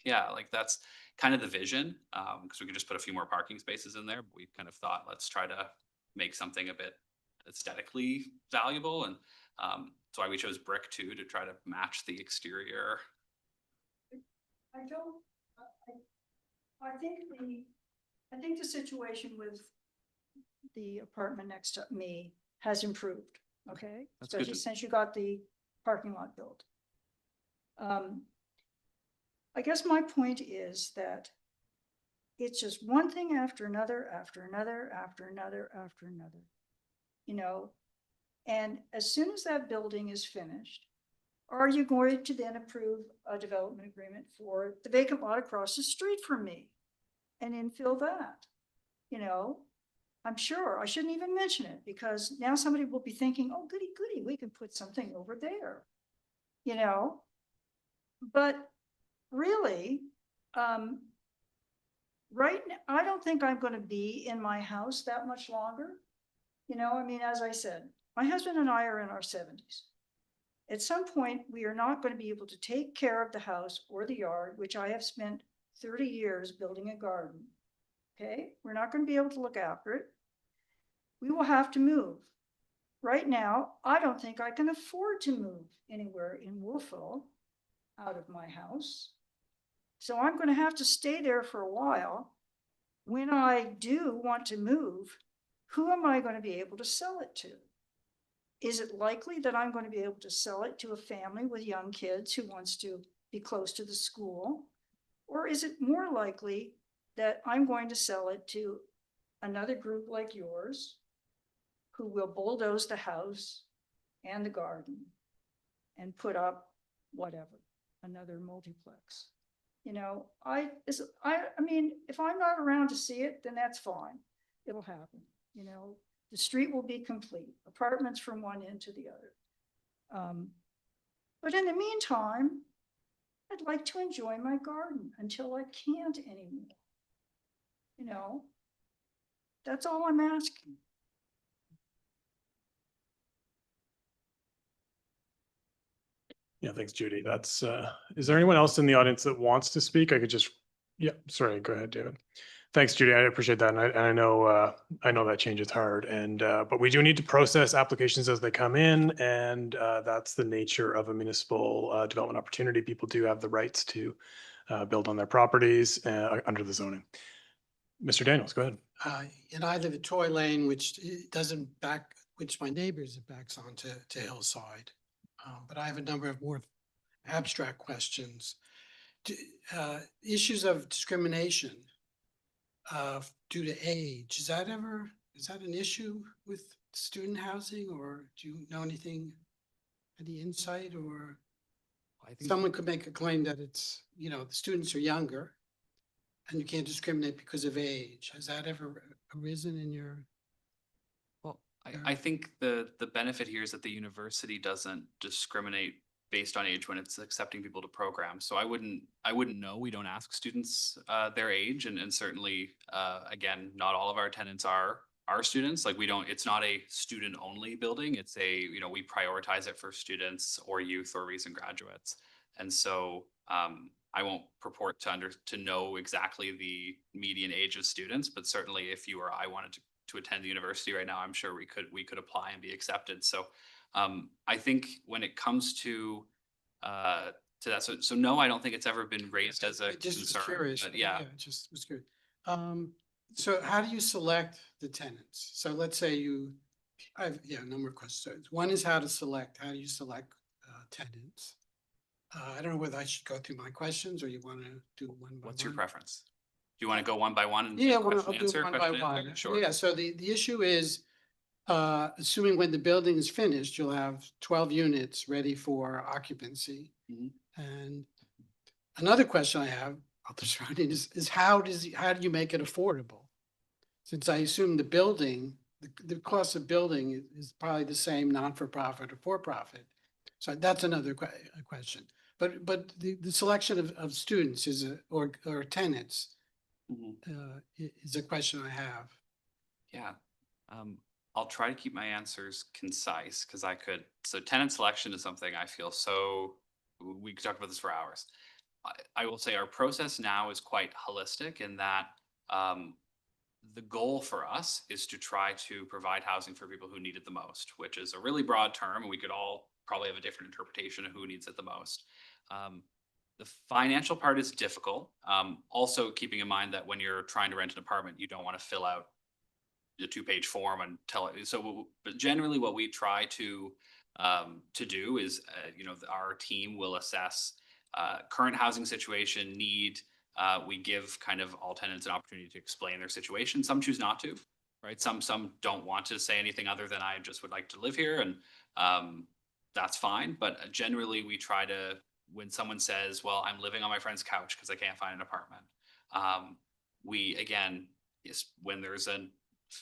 C: Yeah, like that's kind of the vision, because we could just put a few more parking spaces in there. But we kind of thought, let's try to make something a bit aesthetically valuable, and that's why we chose brick too, to try to match the exterior.
E: I think the situation with the apartment next to me has improved, okay?
C: That's good
E: Especially
C: to-
E: since you got the parking lot built. I guess my point is that it's just one thing after another, after another, after another, after another, and as soon as that building is finished, are you going to then approve a development agreement for the vacant lot across the street from me and infill that? I'm sure I shouldn't even mention it, because now somebody will be thinking, oh, goody, goody, we can put something over there, but really, right now, I don't think I'm going to be in my house that much longer. As I said, my husband and I are in our 70s. At some point, we are not going to be able to take care of the house or the yard, which I have spent 30 years building a garden. Okay, we're not going to be able to look after it. We will have to move. Right now, I don't think I can afford to move anywhere in Wolfville out of my house. So I'm going to have to stay there for a while. When I do want to move, who am I going to be able to sell it to? Is it likely that I'm going to be able to sell it to a family with young kids who wants to be close to the school? Or is it more likely that I'm going to sell it to another group like yours, who will bulldoze the house and the garden and put up whatever, another multiplex? If I'm not around to see it, then that's fine. It'll happen. The street will be complete, apartments from one end to the other. But in the meantime, I'd like to enjoy my garden until I can't anymore. That's all I'm asking.
A: Yeah, thanks, Judy. That's, is there anyone else in the audience that wants to speak? I could just, yeah, sorry, go ahead, David. Thanks, Judy. I appreciate that. And I know that change is hard, but we do need to process applications as they come in, and that's the nature of a municipal development opportunity. People do have the rights to build on their properties under the zoning. Mr. Daniels, go ahead.
G: And I live at Toy Lane, which which my neighbors it backs onto Hillside. But I have a number of more abstract questions. Issues of discrimination due to age, is that an issue with student housing, or do you know anything, any insight, or
C: I think
G: someone could make a claim that it's, you know, the students are younger and you can't discriminate because of age. Has that ever arisen in your?
C: Well,
G: Yeah.
C: I think the benefit here is that the university doesn't discriminate based on age when it's accepting people to programs. So I wouldn't know. We don't ask students their age, and certainly again, not all of our tenants are students. Like we don't. It's not a student only building. It's a, you know, we prioritize it for students or youth or recent graduates. And so I won't purport to know exactly the median age of students, but certainly if you or I wanted to attend the university right now, I'm sure we could apply and be accepted. So I think when it comes to that, so no, I don't think it's ever been raised as a
G: I just was
C: concern.
G: curious.
C: But yeah,
G: Just was curious. So how do you select the tenants? So let's say a number of questions. One is how to select, how do you select tenants? I don't know whether I should go through my questions or you want to do one by
C: what's your
G: one?
C: preference? Do you want to go one by one and
G: Yeah,
C: question,
G: I'll do
C: answer,
G: one by
C: question, answer?
G: one.
C: Sure.
G: Yeah, so the issue is, assuming when the building is finished, you'll have 12 units ready for occupancy.
C: Mhm.
G: And another question I have, I'll just throw it in, is how do you make it affordable? Since I assume the building, the cost of building is probably the same non-for-profit or for-profit. So that's another question. But the selection of students or tenants
C: Mhm.
G: is a question I have.
C: Yeah. I'll try to keep my answers concise because so tenant selection is something I feel we could talk about this for hours. I will say our process now is quite holistic in that the goal for us is to try to provide housing for people who need it the most, which is a really broad term, and we could all probably have a different interpretation of who needs it the most. The financial part is difficult. Also keeping in mind that when you're trying to rent an apartment, you don't want to fill out a 2-page form and tell it. So, but generally what we try to do is, you know, our team will assess current housing situation, need. We give kind of all tenants an opportunity to explain their situation. Some choose not to, right? Some don't want to say anything other than I just would like to live here, and that's fine. But generally we try to, when someone says, well, I'm living on my friend's couch because I can't find an apartment. We, again, when there's a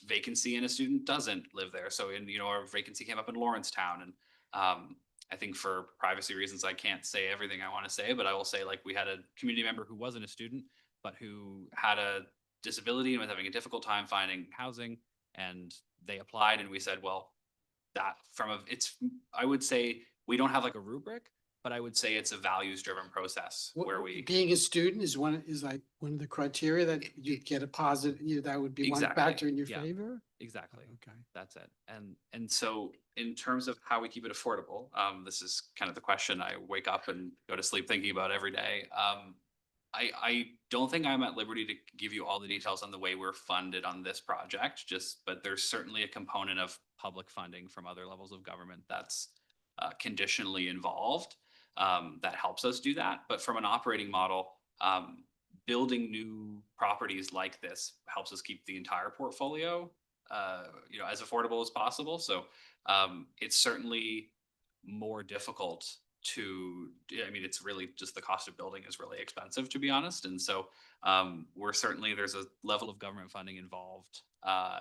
C: vacancy and a student doesn't live there. So our vacancy came up in Lawrencetown, and I think for privacy reasons, I can't say everything I want to say, but I will say, like, we had a community member who wasn't a student, but who had a disability and was having a difficult time finding housing, and they applied, and we said, well, I would say we don't have like a rubric, but I would say it's a values driven process where we.
G: Being a student is one of the criteria that you get a positive, that would be one
C: Exactly,
G: factor in your
C: yeah.
G: favor?
C: Exactly.
G: Okay.
C: That's it. And so in terms of how we keep it affordable, this is kind of the question I wake up and go to sleep thinking about every day. I don't think I'm at liberty to give you all the details on the way we're funded on this project, but there's certainly a component of public funding from other levels of government that's conditionally involved, that helps us do that. But from an operating model, building new properties like this helps us keep the entire portfolio as affordable as possible. So it's certainly more difficult it's really just the cost of building is really expensive, to be honest. And so there's a level of government funding involved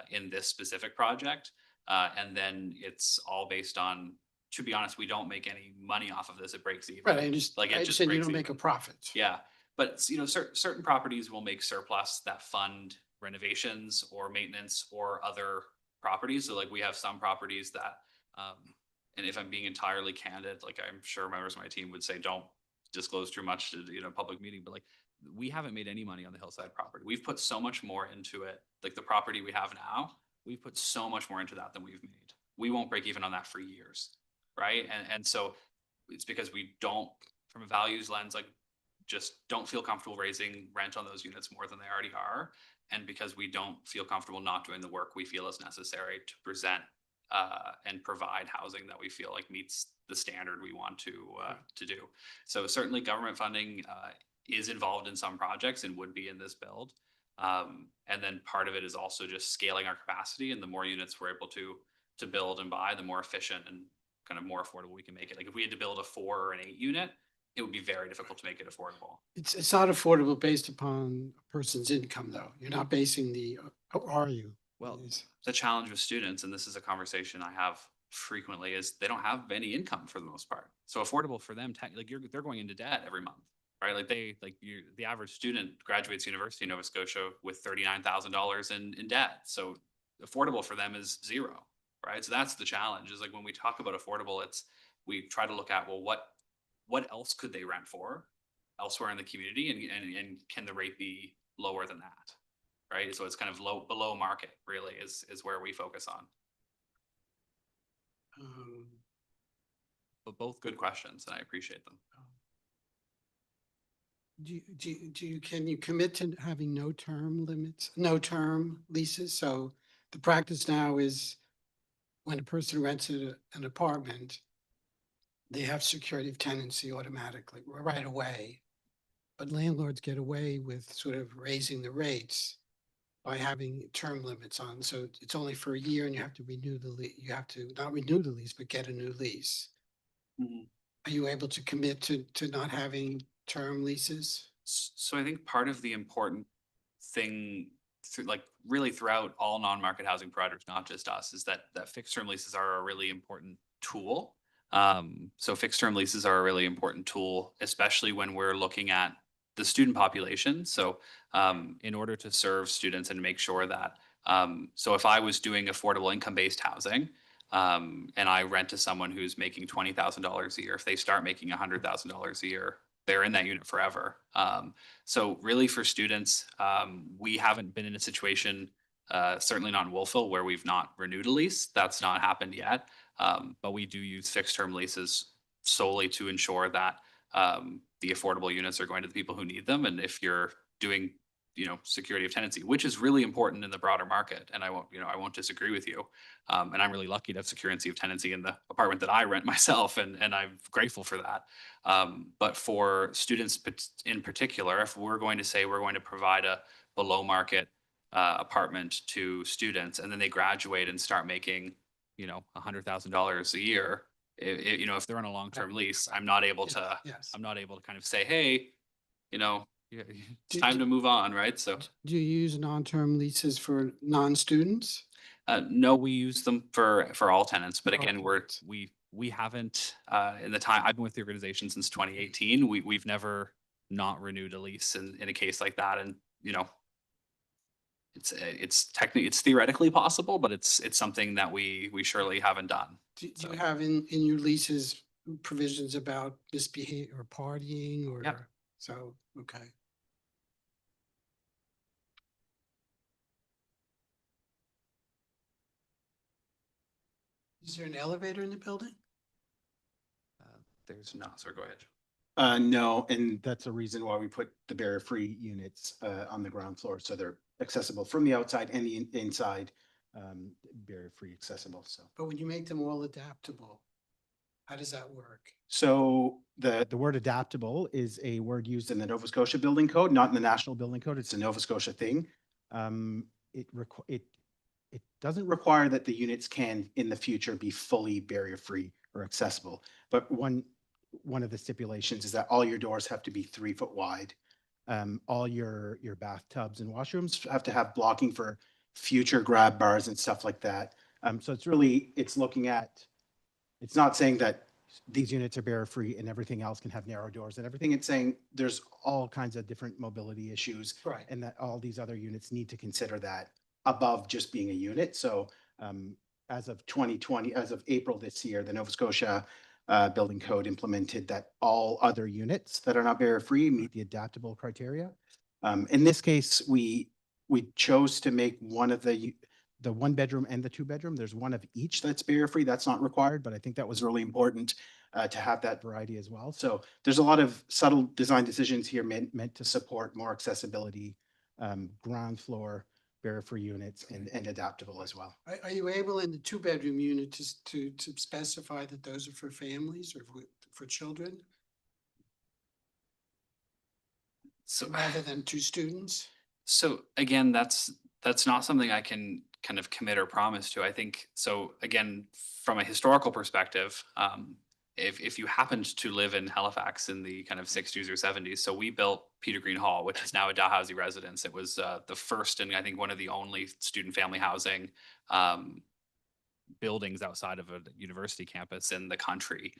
C: in this specific project. And then it's all based on, to be honest, we don't make any money off of this. It breaks even.
G: Right, I understand.
C: Like,
G: I
C: it just
G: understand you
C: breaks
G: don't make a
C: even.
G: profit.
C: Yeah. But certain properties will make surplus that fund renovations or maintenance or other properties. So like we have some properties that, and if I'm being entirely candid, like I'm sure members of my team would say, don't disclose too much to public meeting, but like we haven't made any money on the Hillside property. We've put so much more into it. Like the property we have now, we've put so much more into that than we've made. We won't break even on that for years, right? And so it's because we don't, from a values lens, like just don't feel comfortable raising rent on those units more than they already are. And because we don't feel comfortable not doing the work we feel is necessary to present and provide housing that we feel like meets the standard we want to do. So certainly government funding is involved in some projects and would be in this build. And then part of it is also just scaling our capacity, and the more units we're able to to build and buy, the more efficient and kind of more affordable we can make it. Like if we had to build a 4 or an 8 unit, it would be very difficult to make it affordable.
G: It's not affordable based upon a person's income, though. You're not basing or are you?
C: Well,
G: Yes.
C: the challenge with students, and this is a conversation I have frequently, is they don't have any income for the most part. So affordable for them, like they're going into debt every month, right? Like the average student graduates University of Nova Scotia with $39,000 in debt. So affordable for them is zero, right? So that's the challenge, is like when we talk about affordable, we try to look at, well, what else could they rent for elsewhere in the community, and can the rate be lower than that? Right? So it's kind of below market really is where we focus on. But both good questions, and I appreciate them.
G: Can you commit to having no term limits, no term leases? So the practice now is when a person rents an apartment, they have security of tenancy automatically right away. But landlords get away with sort of raising the rates by having term limits on. So it's only for a year and you have to renew the lease. You have to not renew the lease, but get a new lease.
C: Mhm.
G: Are you able to commit to not having term leases?
C: So I think part of the important thing like really throughout all non-market housing providers, not just us, is that fixed term leases are a really important tool. So fixed term leases are a really important tool, especially when we're looking at the student population. So in order to serve students and make sure that, so if I was doing affordable income-based housing, and I rent to someone who's making $20,000 a year, if they start making $100,000 a year, they're in that unit forever. So really for students, we haven't been in a situation, certainly not in Wolfville, where we've not renewed a lease. That's not happened yet. But we do use fixed term leases solely to ensure that the affordable units are going to the people who need them. And if you're doing, security of tenancy, which is really important in the broader market, and I won't disagree with you. And I'm really lucky to have security of tenancy in the apartment that I rent myself, and I'm grateful for that. But for students in particular, if we're going to say we're going to provide a below market apartment to students, and then they graduate and start making, $100,000 a year, if they're on a long-term lease, I'm not able to kind of say, hey, it's time to move on, right? So
G: Do you use non-term leases for non-students?
C: no, we use them for all tenants, but
G: For all
C: again,
G: tenants.
C: we haven't in the time I've been with the organization since 2018, we've never not renewed a lease in a case like that. And it's technically, it's theoretically possible, but it's something that we surely haven't done.
G: Do
C: So-
G: you have in your leases provisions about misbehavior or partying or?
C: Yep.
G: So, okay. Is there an elevator in the building?
C: There's not, so go ahead.
B: No, and that's a reason why we put the barrier-free units on the ground floor, so they're accessible from the outside and the inside, barrier-free accessible, so.
G: But when you make them all adaptable, how does that work?
B: So the word adaptable is a word used in the Nova Scotia Building Code, not in the National Building Code. It's a Nova Scotia thing. It doesn't require that the units can in the future be fully barrier-free or accessible. But one of the stipulations is that all your doors have to be 3 foot wide. All your bathtubs and washrooms have to have blocking for future grab bars and stuff like that. So it's looking at, it's not saying that these units are barrier-free and everything else can have narrow doors and everything. It's saying there's all kinds of different mobility issues.
G: Right.
B: And that all these other units need to consider that above just being a unit. So as of 2020, as of April this year, the Nova Scotia Building Code implemented that all other units that are not barrier-free meet the adaptable criteria. In this case, we chose to make one of the 1 bedroom and the 2 bedroom. There's one of each that's barrier-free. That's not required, but I think that was really important to have that variety as well. So there's a lot of subtle design decisions here meant to support more accessibility, ground floor barrier-free units and adaptable as well.
G: Are you able in the 2-bedroom unit to specify that those are for families or for children
C: So
G: rather than 2 students?
C: So again, that's not something I can kind of commit or promise to. I think, so again, from a historical perspective, if you happened to live in Halifax in the kind of 60s or 70s, so we built Peter Green Hall, which is now a Dalhousie residence. It was the first and I think one of the only student family housing buildings outside of a university campus in the country.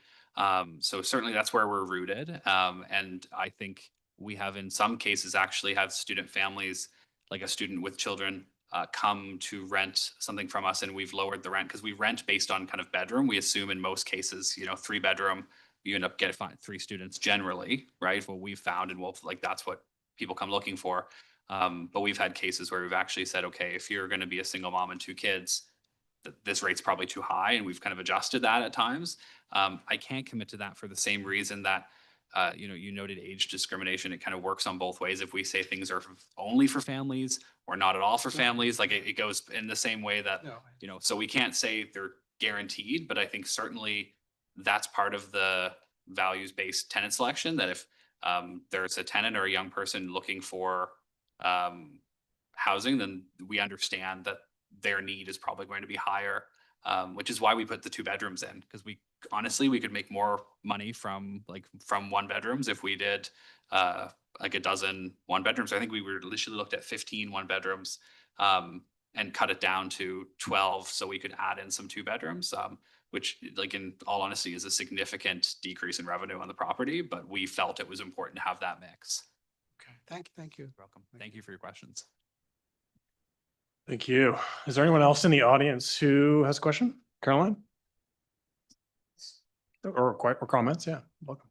C: So certainly that's where we're rooted. And I think we have in some cases actually have student families, like a student with children, come to rent something from us, and we've lowered the rent because we rent based on kind of bedroom. We assume in most cases, 3-bedroom, you end up getting 3 students generally, right? What we've found, and that's what people come looking for. But we've had cases where we've actually said, okay, if you're going to be a single mom and 2 kids, this rate's probably too high, and we've kind of adjusted that at times. I can't commit to that for the same reason that you noted age discrimination. It kind of works on both ways. If we say things are only for families or not at all for families, like it goes in the same way that,
G: No.
C: so we can't say they're guaranteed, but I think certainly that's part of the values-based tenant selection, that if there's a tenant or a young person looking for housing, then we understand that their need is probably going to be higher, which is why we put the 2 bedrooms in, because honestly, we could make more money from 1 bedrooms if we did like a dozen 1 bedrooms. I think we were literally looked at 15 1 bedrooms and cut it down to 12 so we could add in some 2 bedrooms, which in all honesty is a significant decrease in revenue on the property, but we felt it was important to have that mix.
G: Okay, thank you.
C: You're welcome. Thank you for your questions.
A: Thank you. Is there anyone else in the audience who has a question? Caroline? Or comments? Yeah, welcome.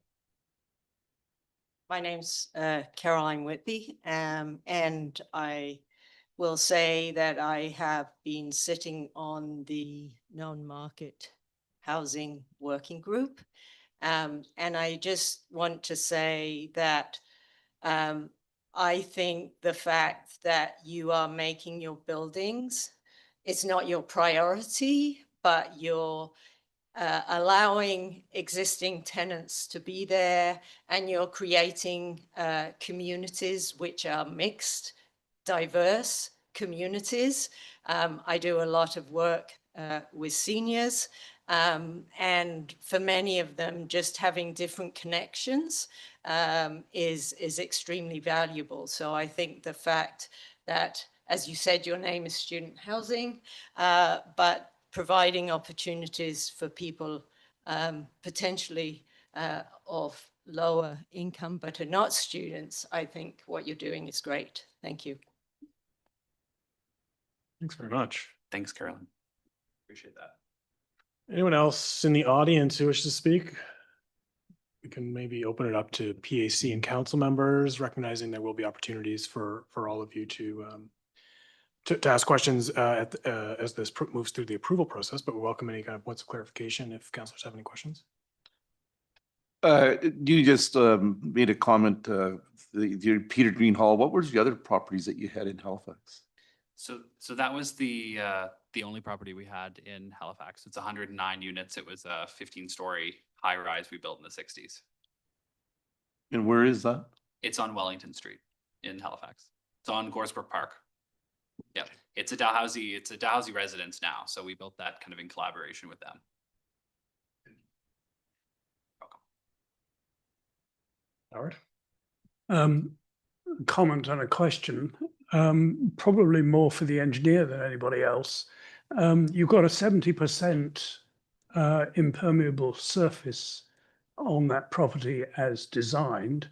H: My name's Caroline Whitby, and I will say that I have been sitting on the non-market housing working group. And I just want to say that I think the fact that you are making your buildings, it's not your priority, but you're allowing existing tenants to be there, and you're creating communities which are mixed, diverse communities. I do a lot of work with seniors, and for many of them, just having different connections is extremely valuable. So I think the fact that, as you said, your name is Student Housing, but providing opportunities for people potentially of lower income but are not students, I think what you're doing is great. Thank you.
A: Thanks very much.
C: Thanks, Carolyn. Appreciate that.
A: Anyone else in the audience who wishes to speak? We can maybe open it up to PAC and council members, recognizing there will be opportunities for all of you to ask questions as this moves through the approval process, but we welcome any kind of points of clarification if councilors have any questions.
I: You just made a comment, the Peter Green Hall. What were the other properties that you had in Halifax?
C: So that was the only property we had in Halifax. It's 109 units. It was a 15-story high rise we built in the 60s.
I: And where is that?
C: It's on Wellington Street in Halifax. It's on Goresbrook Park. Yeah, it's a Dalhousie residence now. So we built that kind of in collaboration with them.
A: Howard?
J: Comment on a question, probably more for the engineer than anybody else. You've got a 70% impermeable surface on that property as designed.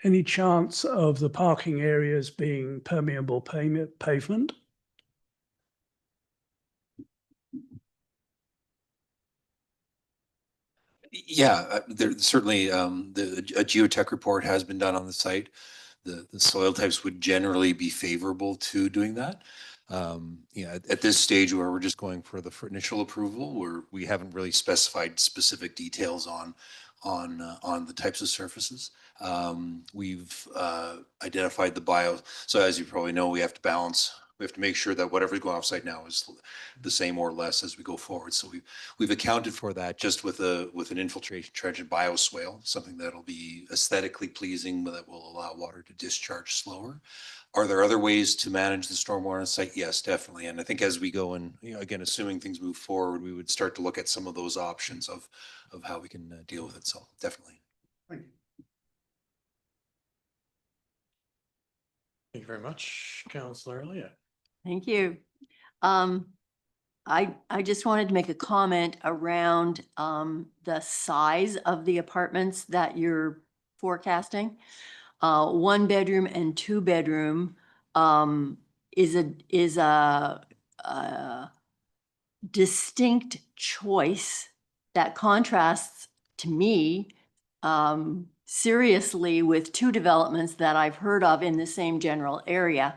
J: Any chance of the parking areas being permeable pavement?
D: Yeah, there certainly a geotech report has been done on the site. The soil types would generally be favorable to doing that. At this stage where we're just going for the initial approval, where we haven't really specified specific details on the types of surfaces. We've identified the bio. So as you probably know, we have to balance We have to make sure that whatever's going offsite now is the same or less as we go forward. So we've accounted for that just with an infiltration trench and bioswale, something that'll be aesthetically pleasing, but that will allow water to discharge slower. Are there other ways to manage the stormwater on site? Yes, definitely. And I think as we go and, again, assuming things move forward, we would start to look at some of those options of how we can deal with it. So definitely.
G: Thank you.
A: Thank you very much, Councillor Elliott.
K: Thank you. I just wanted to make a comment around the size of the apartments that you're forecasting. 1 bedroom and 2 bedroom is a distinct choice that contrasts to me seriously with 2 developments that I've heard of in the same general area.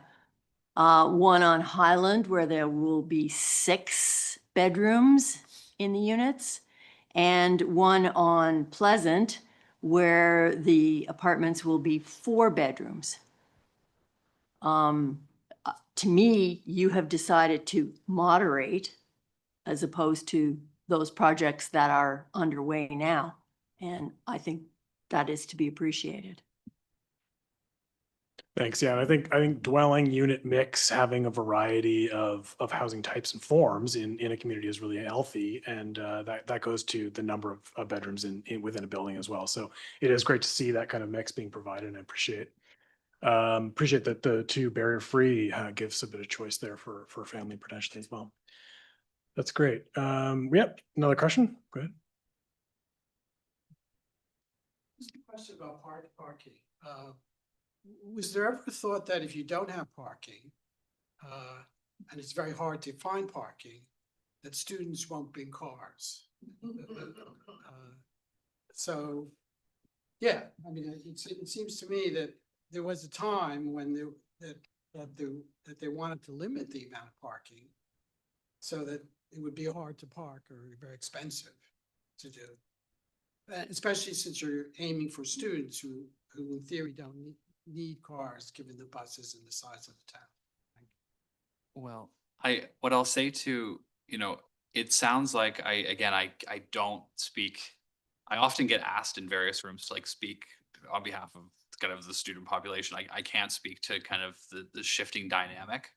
K: One on Highland where there will be 6 bedrooms in the units, and one on Pleasant where the apartments will be 4 bedrooms. To me, you have decided to moderate as opposed to those projects that are underway now. And I think that is to be appreciated.
A: Thanks. Yeah, and I think dwelling unit mix, having a variety of housing types and forms in a community is really healthy, and that goes to the number of bedrooms within a building as well. So it is great to see that kind of mix being provided, and I appreciate that the 2 barrier free gives a bit of choice there for family potentially as well. That's great. Yep. Another question. Go ahead.
G: Just a question about parking. Was there ever a thought that if you don't have parking, and it's very hard to find parking, that students won't bring cars? So, yeah, I mean, it seems to me that there was a time when they wanted to limit the amount of parking so that it would be hard to park or very expensive to do. Especially since you're aiming for students who in theory don't need cars, given the buses and the size of the town.
C: Well, what I'll say to, it sounds like I don't speak. I often get asked in various rooms to speak on behalf of kind of the student population. I can't speak to kind of the shifting dynamic.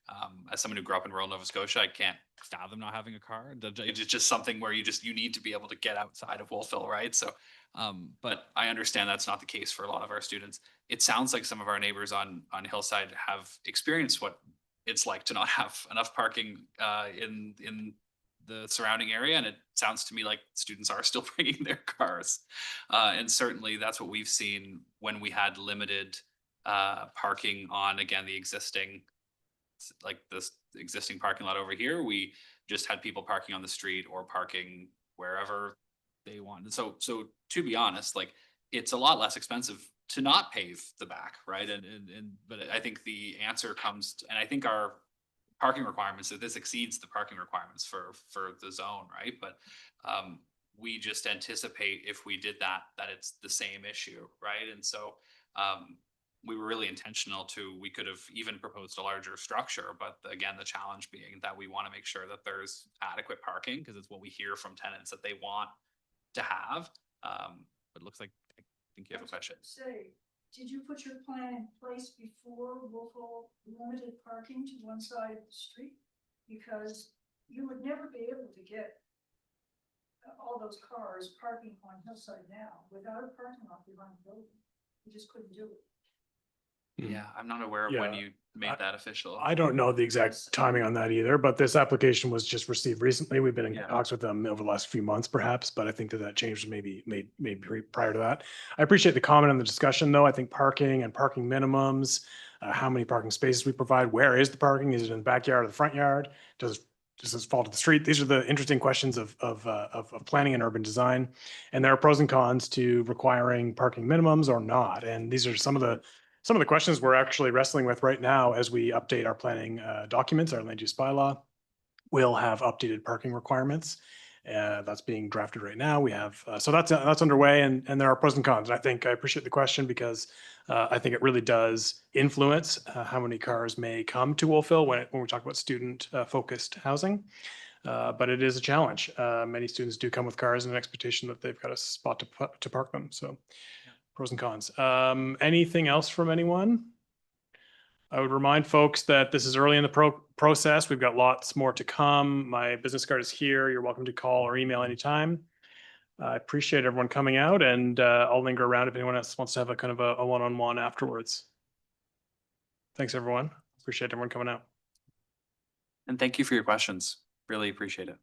C: As someone who grew up in rural Nova Scotia, I can't fathom not having a car. It's just something where you need to be able to get outside of Wolfville, right? So, but I understand that's not the case for a lot of our students. It sounds like some of our neighbors on Hillside have experienced what it's like to not have enough parking in the surrounding area. And it sounds to me like students are still bringing their cars. And certainly that's what we've seen when we had limited parking on, again, the existing, this existing parking lot over here. We just had people parking on the street or parking wherever they wanted. So to be honest, it's a lot less expensive to not pave the back, right? But I think the answer comes and I think our parking requirements, that this exceeds the parking requirements for the zone, right? But we just anticipate if we did that it's the same issue, right? And so we were really intentional we could have even proposed a larger structure, but again, the challenge being that we want to make sure that there's adequate parking, because it's what we hear from tenants that they want to have. But it looks like, I think you have a question.
E: Did you put your plan in place before Wolfville limited parking to one side of the street? Because you would never be able to get all those cars parking on Hillside now without a parking lot behind the building. You just couldn't do it.
C: Yeah, I'm not aware of when you made that official.
A: I don't know the exact timing on that either, but this application was just received recently. We've been in talks with them over the last few months, perhaps, but I think that change was maybe prior to that. I appreciate the comment on the discussion, though. I think parking and parking minimums, how many parking spaces we provide, where is the parking? Is it in the backyard or the front yard? Does this fall to the street? These are the interesting questions of planning and urban design, and there are pros and cons to requiring parking minimums or not. And these are some of the questions we're actually wrestling with right now as we update our planning documents, our land use bylaw. We'll have updated parking requirements. That's being drafted right now. We have, so that's underway, and there are pros and cons. And I think I appreciate the question because I think it really does influence how many cars may come to Wolfville when we talk about student focused housing. But it is a challenge. Many students do come with cars in an expectation that they've got a spot to park them. So pros and cons. Anything else from anyone? I would remind folks that this is early in the process. We've got lots more to come. My business card is here. You're welcome to call or email anytime. I appreciate everyone coming out, and I'll linger around if anyone else wants to have a kind of a one-on-one afterwards. Thanks, everyone. Appreciate everyone coming out.
C: And thank you for your questions. Really appreciate it.